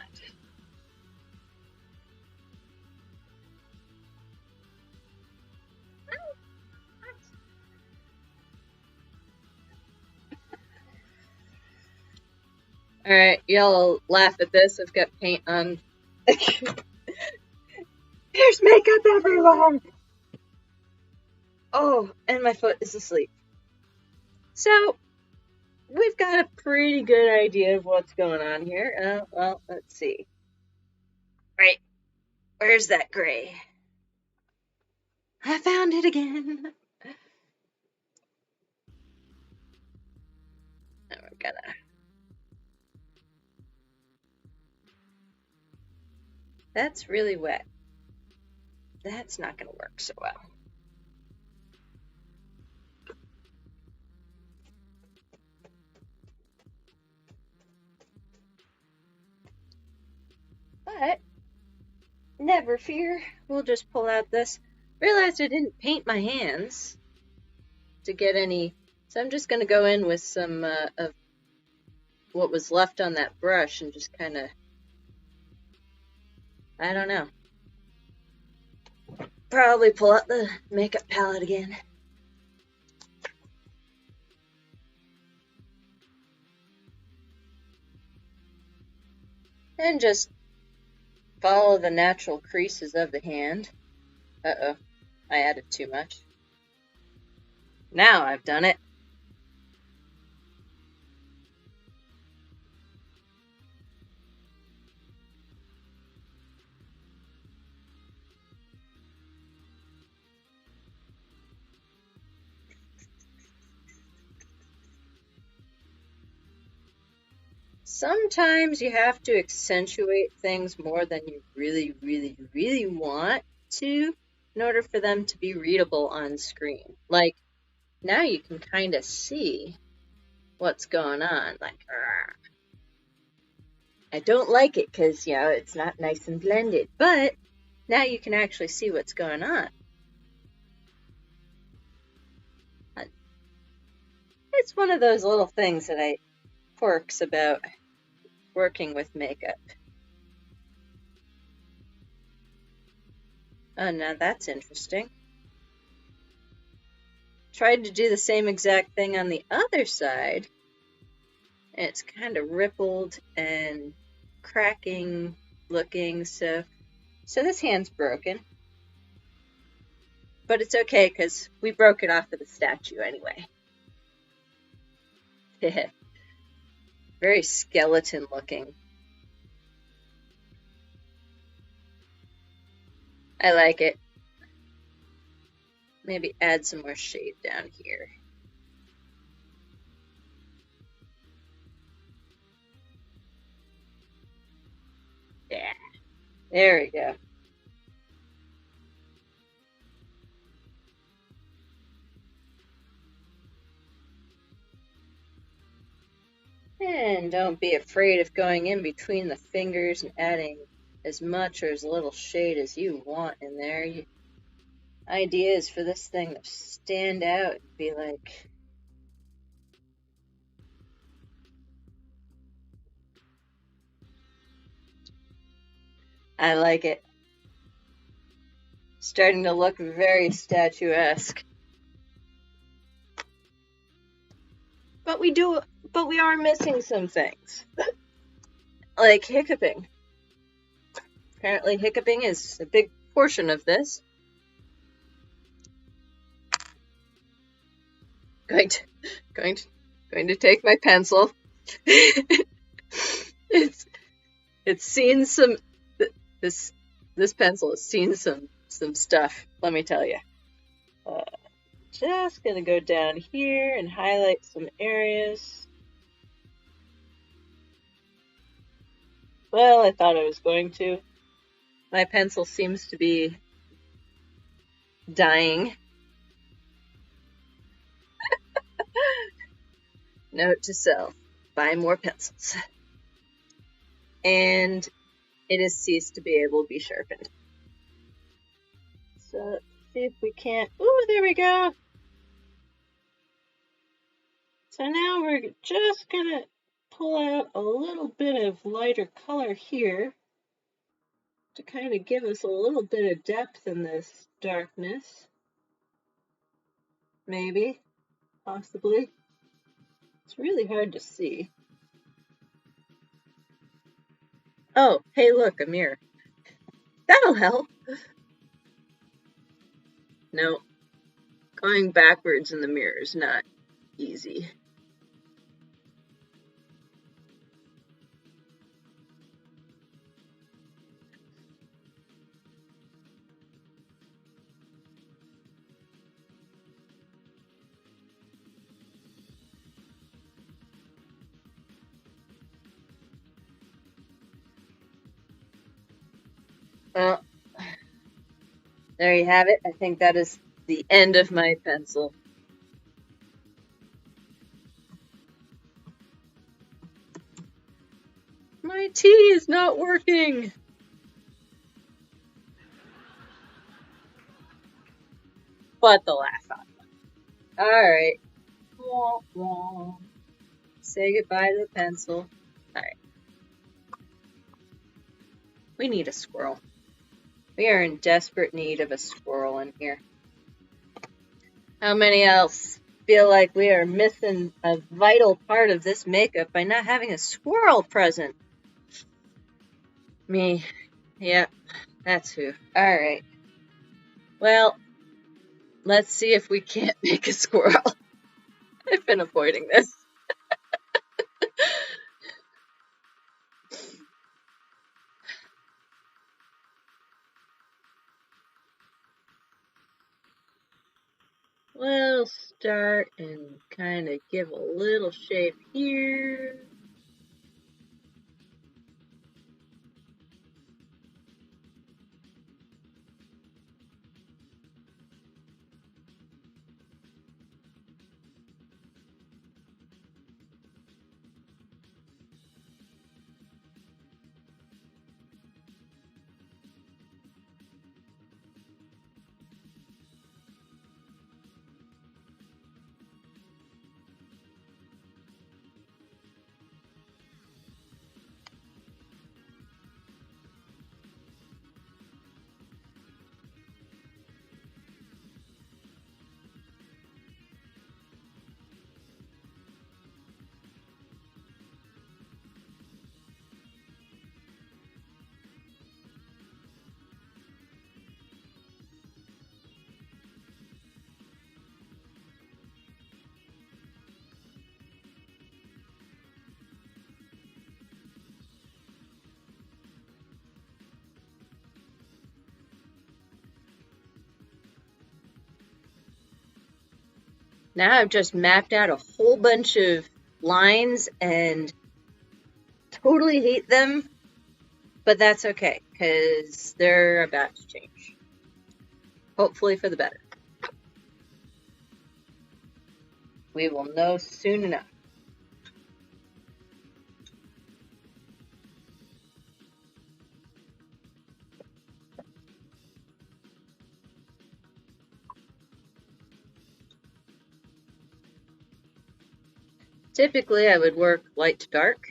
Alright, y'all laugh at this. I've got paint on. There's makeup everywhere! Oh, and my foot is asleep. So, we've got a pretty good idea of what's going on here. Well, let's see. Right, where's that gray? I found it again. Now we're gonna. That's really wet. That's not gonna work so well. But never fear, we'll just pull out this. Realized I didn't paint my hands to get any, so I'm just gonna go in with some of what was left on that brush and just kind of, I don't know, probably pull out the makeup palette again. And just follow the natural creases of the hand. Uh-oh, I added too much. Now I've done it. Sometimes you have to accentuate things more than you really, really, really want to in order for them to be readable on screen. Like, now you can kind of see what's going on. Like, I don't like it because, you know, it's not nice and blended, but now you can actually see what's going on. It's one of those little things that I quirks about working with makeup. Oh, now that's interesting. tried to do the same exact thing on the other side, and it's kind of rippled and cracking looking, so this hand's broken. But it's okay, because we broke it off of the statue anyway. Very skeleton looking. I like it. Maybe add some more shade down here. Yeah, there we go. And don't be afraid of going in between the fingers and adding as much or as little shade as you want in there. Idea is for this thing to stand out and be like, I like it. Starting to look very statuesque. But we are missing some things. Like hiccuping. Apparently hiccuping is a big portion of this. Going to take my pencil. It's seen some, this pencil has seen some stuff, let me tell you. Just gonna go down here and highlight some areas. Well, I thought I was going to. My pencil seems to be dying. Note to self, buy more pencils. And it has ceased to be able to be sharpened. So let's see if we can't, ooh, there we go. So now we're just gonna pull out a little bit of lighter color here to kind of give us a little bit of depth in this darkness. Maybe, possibly. It's really hard to see. Oh, hey look, a mirror. That'll help. No, going backwards in the mirror is not easy. Well, there you have it. I think that is the end of my pencil. My tea is not working. But the laugh on it. Alright. Say goodbye to the pencil. Alright. We need a squirrel. We are in desperate need of a squirrel in here. How many else feel like we are missing a vital part of this makeup by not having a squirrel present? Me. Yep, that's who. Alright. Well, let's see if we can't make a squirrel. I've been avoiding this. We'll start and kind of give a little shape here. Now I've just mapped out a whole bunch of lines and totally hate them, but that's okay, because they're about to change. Hopefully for the better. We will know soon enough. Typically I would work light to dark,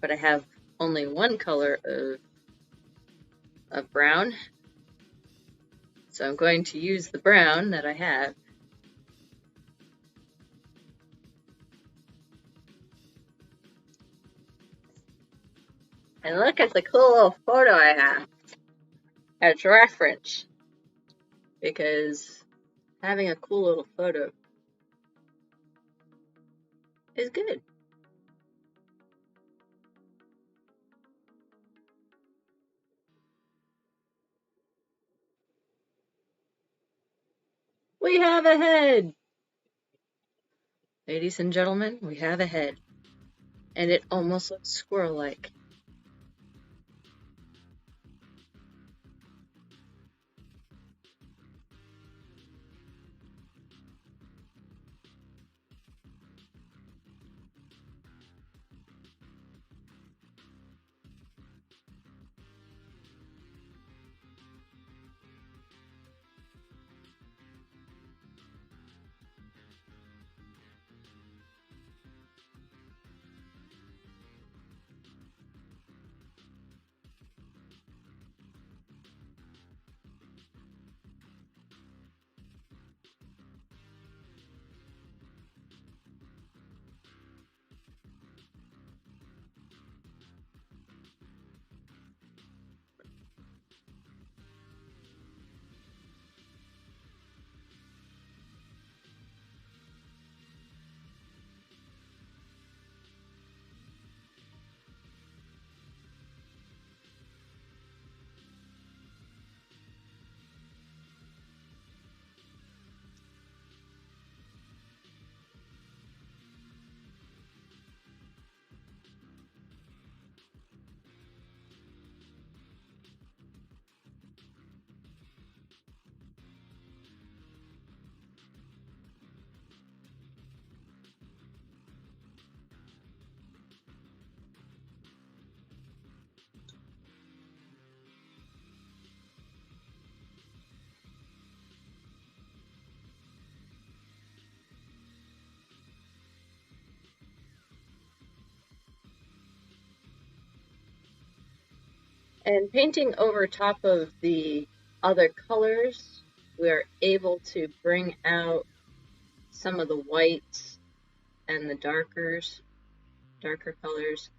but I have only one color of brown, so I'm going to use the brown that I have. And look at the cool little photo I have as reference, because having a cool little photo is good. We have a head! Ladies and gentlemen, we have a head. And it almost looks squirrel-like. And painting over top of the other colors, we're able to bring out some of the whites and the darker colors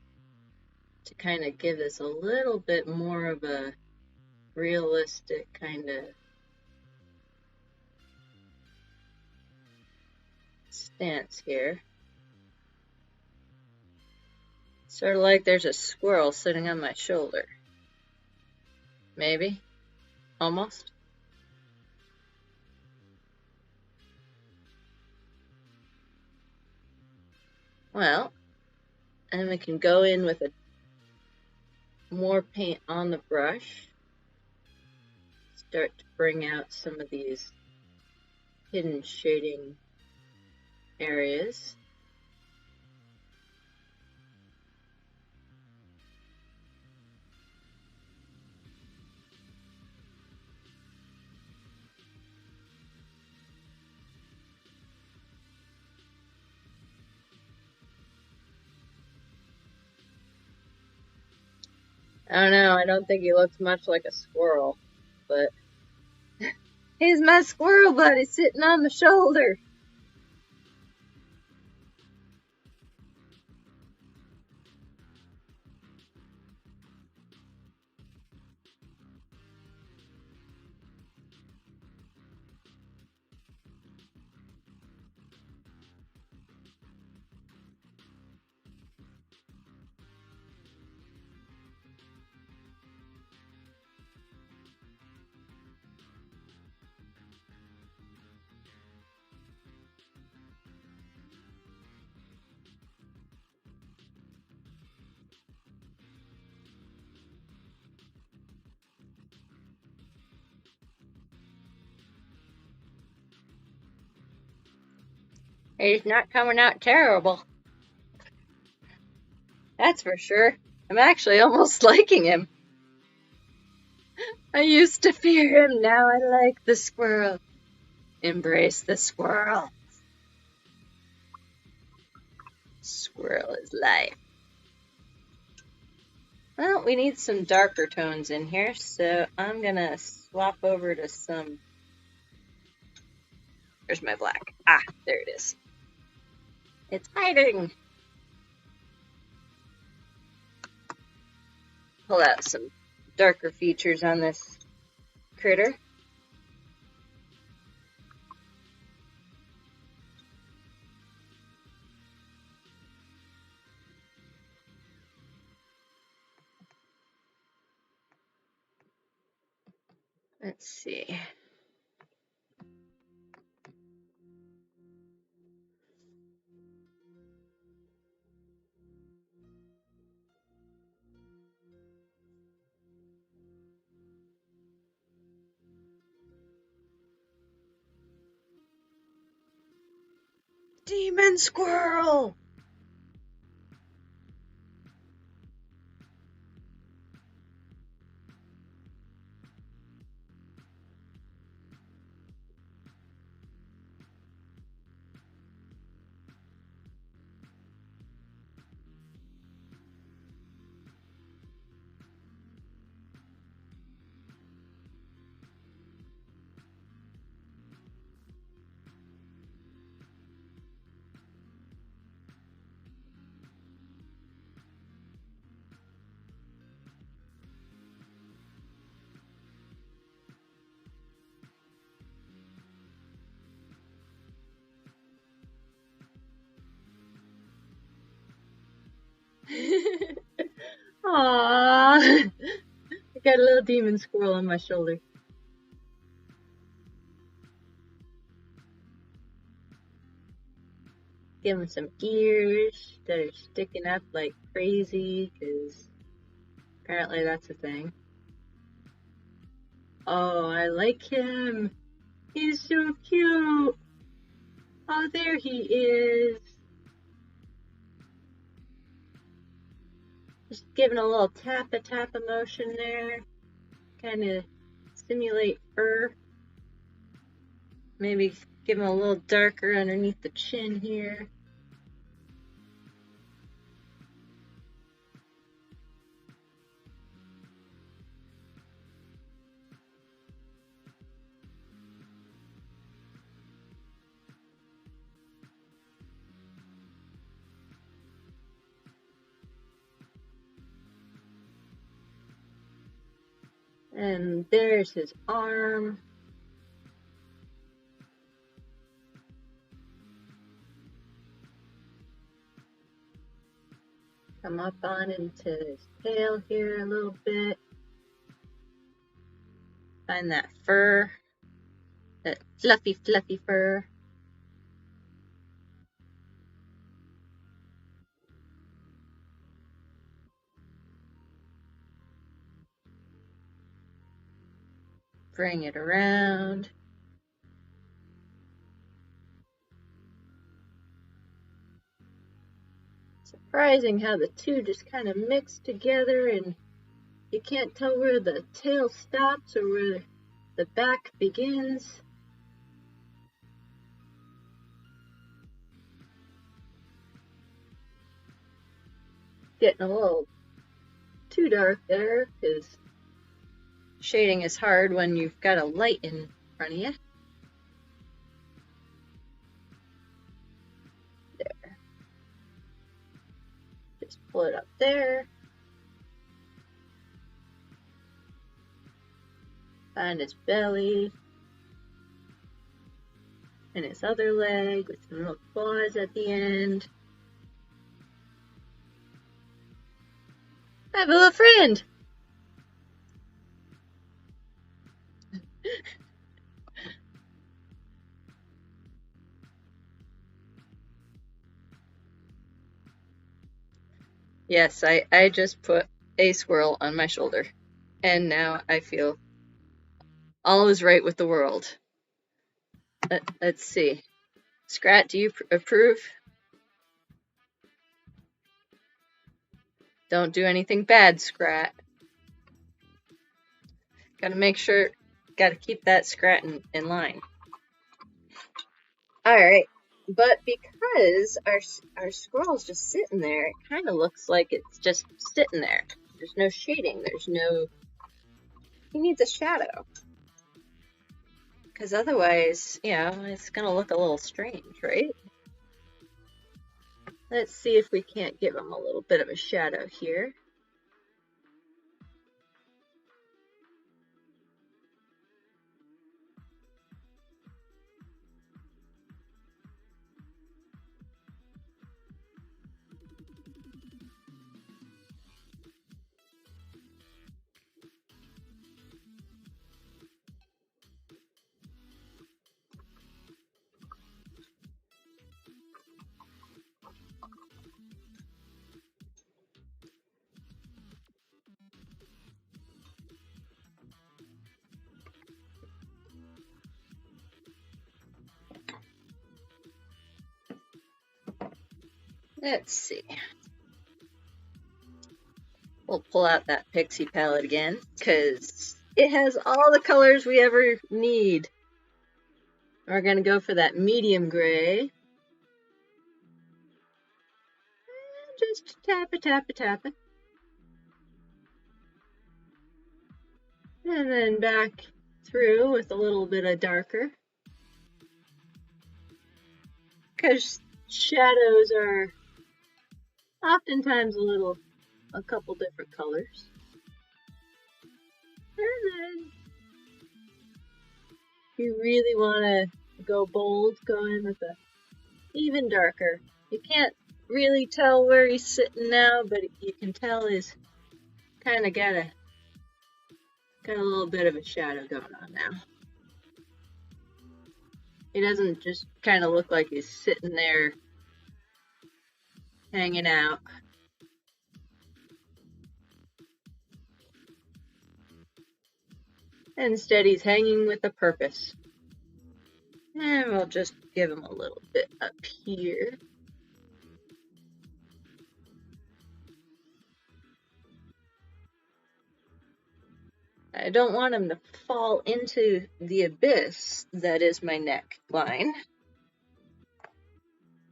to kind of give us a little bit more of a realistic kind of stance here. Sort of like there's a squirrel sitting on my shoulder. Maybe? Almost? Well, and we can go in with a more paint on the brush. Start to bring out some of these hidden shading areas. I don't know, I don't think he looks much like a squirrel, but he's my squirrel buddy sitting on my shoulder. He's not coming out terrible. That's for sure. I'm actually almost liking him. I used to fear him, now I like the squirrel. Embrace the squirrel. Squirrel is life. Well, we need some darker tones in here, so I'm gonna swap over to some... Where's my black? Ah, there it is. It's hiding! Pull out some darker features on this critter. Let's see. Demon squirrel! Aww. I got a little demon squirrel on my shoulder. Give him some ears that are sticking up like crazy, because apparently that's a thing. Oh, I like him. He's so cute. Oh, there he is. Just giving a little tap motion there. Kind of simulate fur. Maybe give him a little darker underneath the chin here. And there's his arm. Come up on into his tail here a little bit. Find that fur, that fluffy fur. Bring it around. Surprising how the two just kind of mix together and you can't tell where the tail stops or where the back begins. Getting a little too dark there because shading is hard when you've got a light in front of you. There. Just pull it up there. Find his belly. And his other leg with some little claws at the end. I have a little friend! Yes, I just put a squirrel on my shoulder. And now I feel all is right with the world. Let's see. Scrat, do you approve? Don't do anything bad, Scrat. Gotta make sure, gotta keep that Scrat in line. Alright, but because our squirrel's just sitting there, it kind of looks like it's just sitting there. There's no shading, he needs a shadow. Because otherwise, it's gonna look a little strange, right? Let's see if we can't give him a little bit of a shadow here. Let's see. We'll pull out that pixie palette again, because it has all the colors we ever need. We're going to go for that medium gray. And just tap it, tap it, tap it. And then back through with a little bit of darker. Because shadows are oftentimes a couple different colors. And then if you really want to go bold, go in with a even darker. You can't really tell where he's sitting now, but you can tell he's kind of got a little bit of a shadow going on now. He doesn't just kind of look like he's sitting there hanging out. Instead, he's hanging with a purpose. And we'll just give him a little bit up here. I don't want him to fall into the abyss that is my neckline.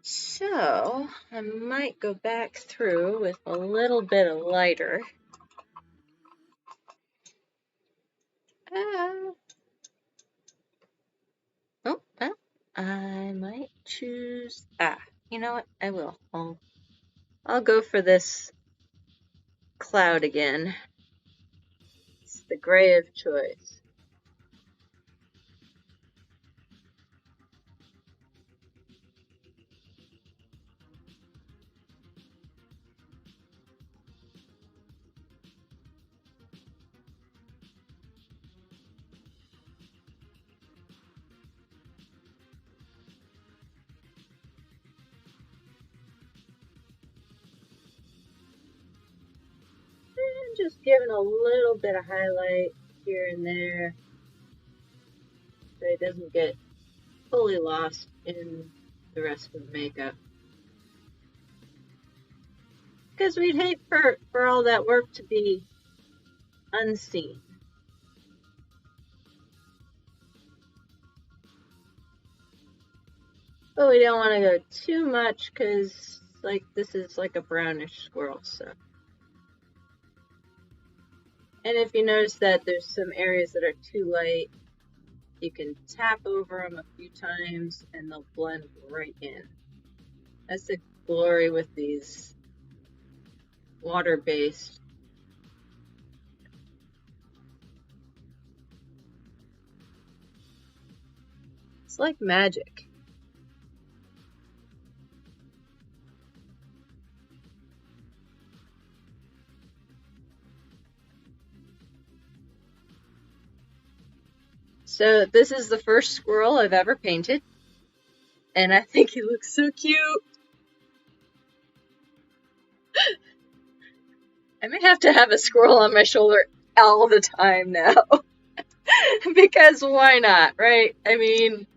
So I might go back through with a little bit of lighter. I might choose, you know what, I will. I'll go for this cloud again. It's the gray of choice. Just giving a little bit of highlight here and there so it doesn't get fully lost in the rest of the makeup. Because we'd hate for all that work to be unseen. But we don't want to go too much because this is like a brownish squirrel, so. And if you notice that there's some areas that are too light, you can tap over them a few times and they'll blend right in. That's the glory with these water-based. It's like magic. So this is the first squirrel I've ever painted, and I think he looks so cute. I may have to have a squirrel on my shoulder all the time now. Because why not, right? I mean,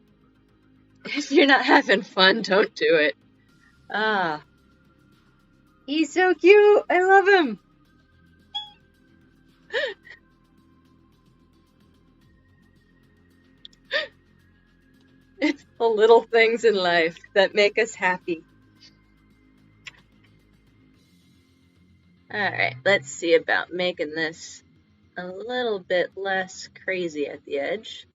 If you're not having fun, don't do it. Ah, he's so cute. I love him. It's the little things in life that make us happy. Alright, let's see about making this a little bit less crazy at the edge.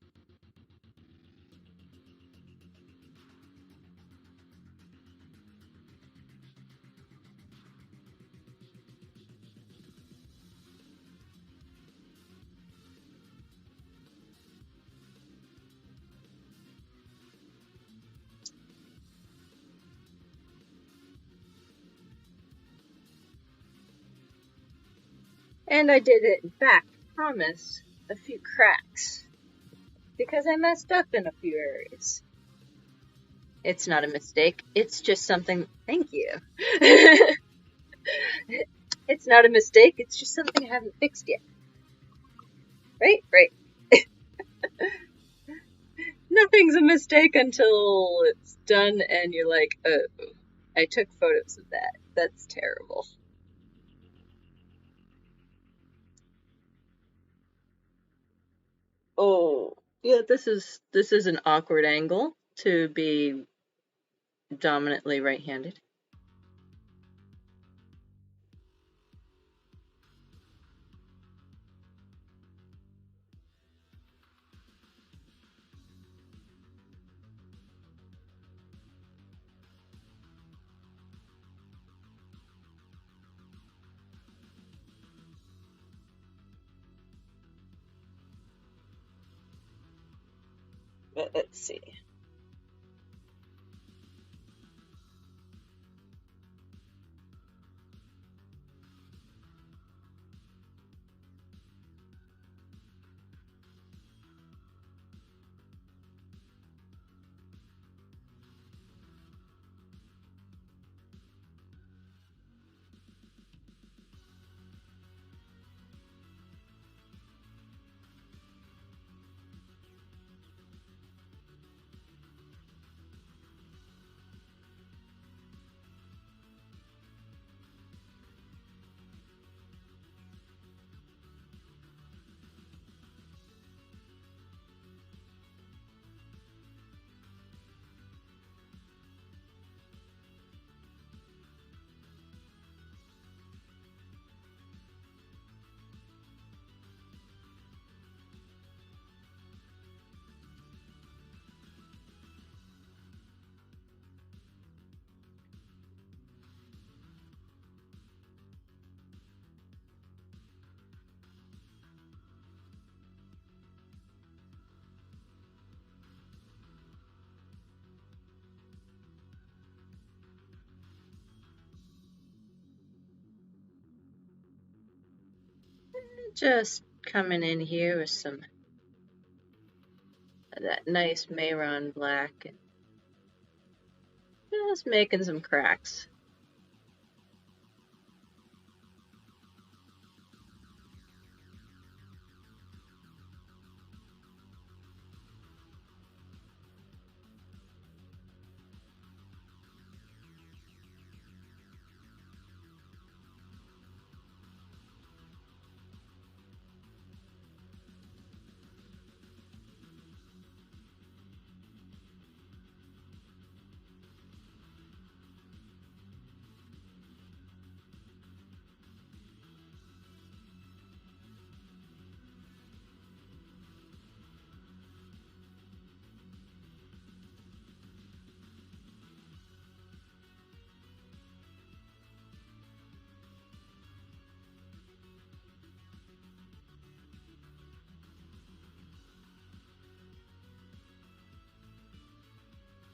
And I did it, in fact, promise, a few cracks. Because I messed up in a few areas. It's not a mistake, it's just something. Thank you. It's not a mistake, it's just something I haven't fixed yet. Right? Right. Nothing's a mistake until it's done and you're like, oh, I took photos of that. That's terrible. Oh, yeah, this is an awkward angle to be dominantly right-handed. But let's see. Just coming in here with some of that nice Mayron black and just making some cracks.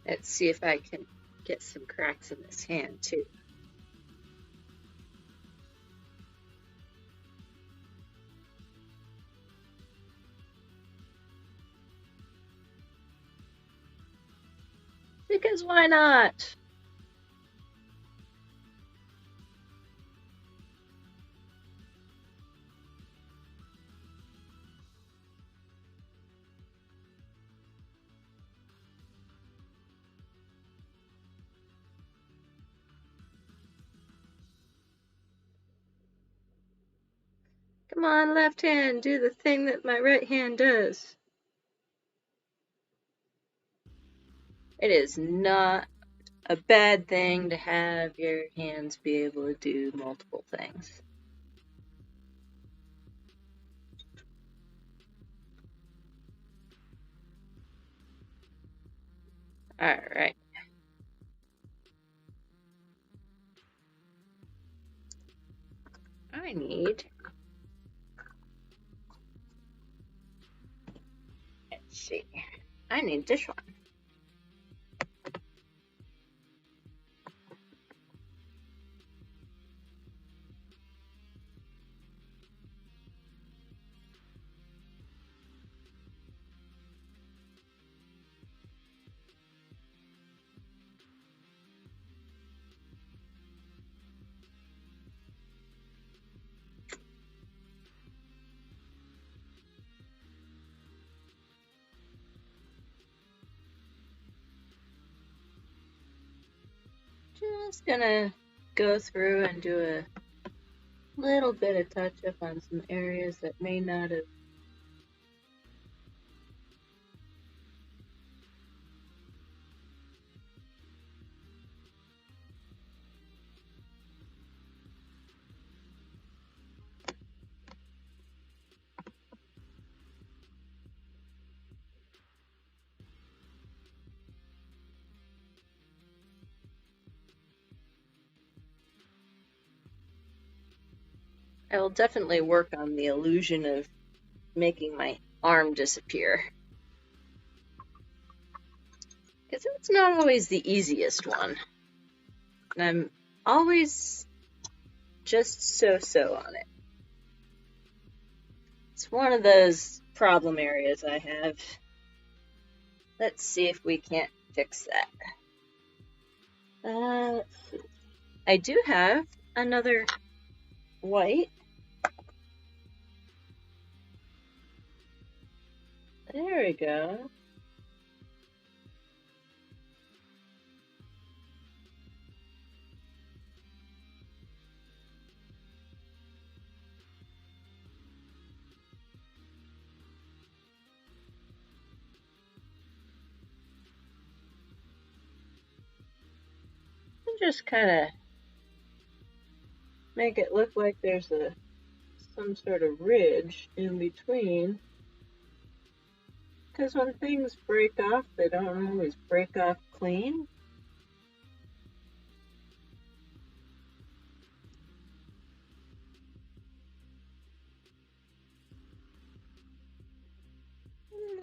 Let's see if I can get some cracks in this hand too. Because why not? Come on, left hand, do the thing that my right hand does. It is not a bad thing to have your hands be able to do multiple things. Alright. I need... Let's see. I need this one. Just gonna go through and do a little bit of touch up on some areas that may not have. I will definitely work on the illusion of making my arm disappear. Because it's not always the easiest one. And I'm always just so-so on it. It's one of those problem areas I have. Let's see if we can't fix that. Let's see. I do have another white. There we go. Just kind of make it look like there's some sort of ridge in between. Because when things break off, they don't always break off clean.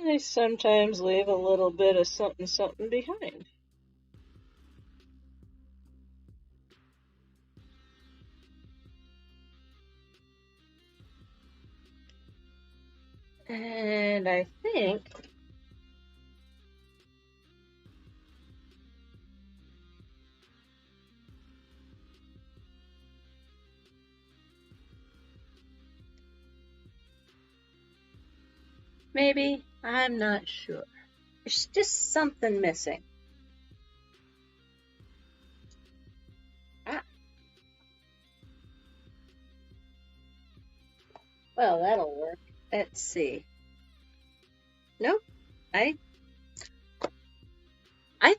They sometimes leave a little bit of something behind. And I think maybe, I'm not sure. There's just something missing. Ah. Well, that'll work. Let's see. Nope. I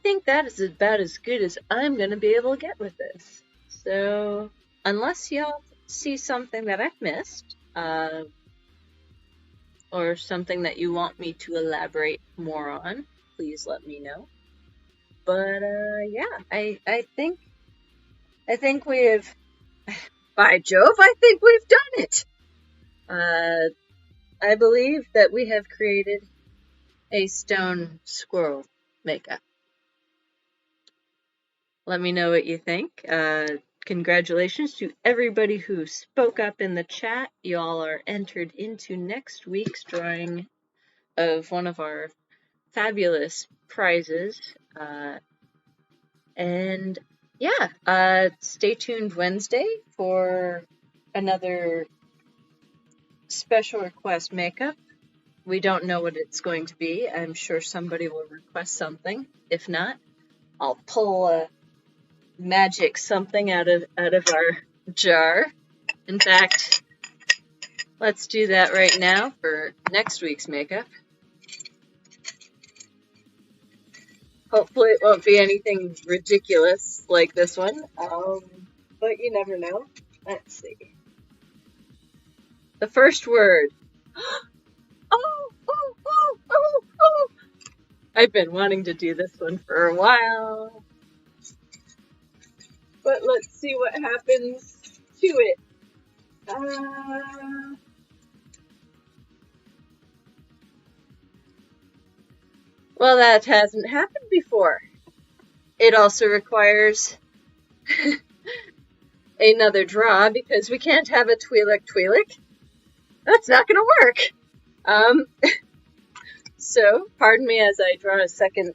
think that is about as good as I'm going to be able to get with this. So, unless y'all see something that I've missed, or something that you want me to elaborate more on, please let me know. But, yeah, I think we have, by Jove, I think we've done it! I believe that we have created a stone squirrel makeup. Let me know what you think. Congratulations to everybody who spoke up in the chat. Y'all are entered into next week's drawing of one of our fabulous prizes. And yeah, stay tuned Wednesday for another special request makeup. We don't know what it's going to be. I'm sure somebody will request something. If not, I'll pull a magic something out of our jar. In fact, Let's do that right now for next week's makeup. Hopefully it won't be anything ridiculous like this one, but you never know. Let's see. The first word. Oh, oh, oh, oh, oh! I've been wanting to do this one for a while. But let's see what happens to it. Well, that hasn't happened before. It also requires another draw because we can't have a Twi'lek. That's not going to work. So pardon me as I draw a second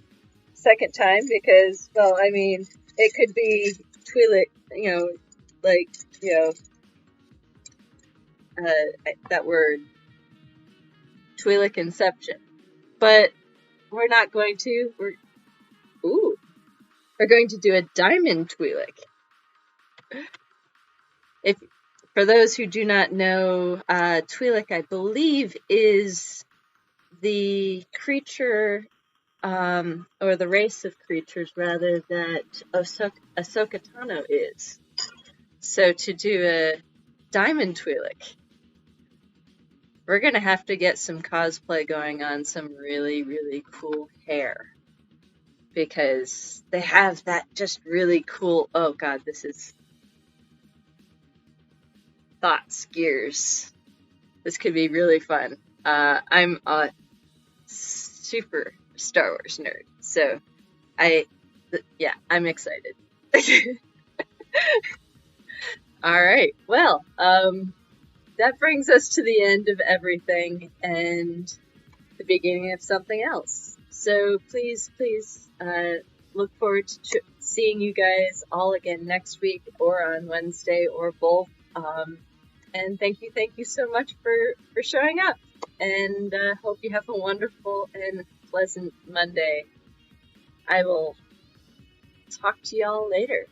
time because, well, I mean, it could be Twi'lek, that word, Twi'lek inception. But we're not going to. We're going to do a diamond Twi'lek. For those who do not know, Twi'lek, I believe, is the creature, or the race of creatures, rather, that Ahsoka Tano is. So to do a diamond Twi'lek, we're going to have to get some cosplay going on, some really, really cool hair. Because they have that just really cool, oh god, this is thoughts, gears. This could be really fun. I'm a super Star Wars nerd, so I'm excited. Alright, well, that brings us to the end of everything and the beginning of something else. So please, look forward to seeing you guys all again next week or on Wednesday or both. And thank you so much for showing up. And hope you have a wonderful and pleasant Monday. I will talk to y'all later.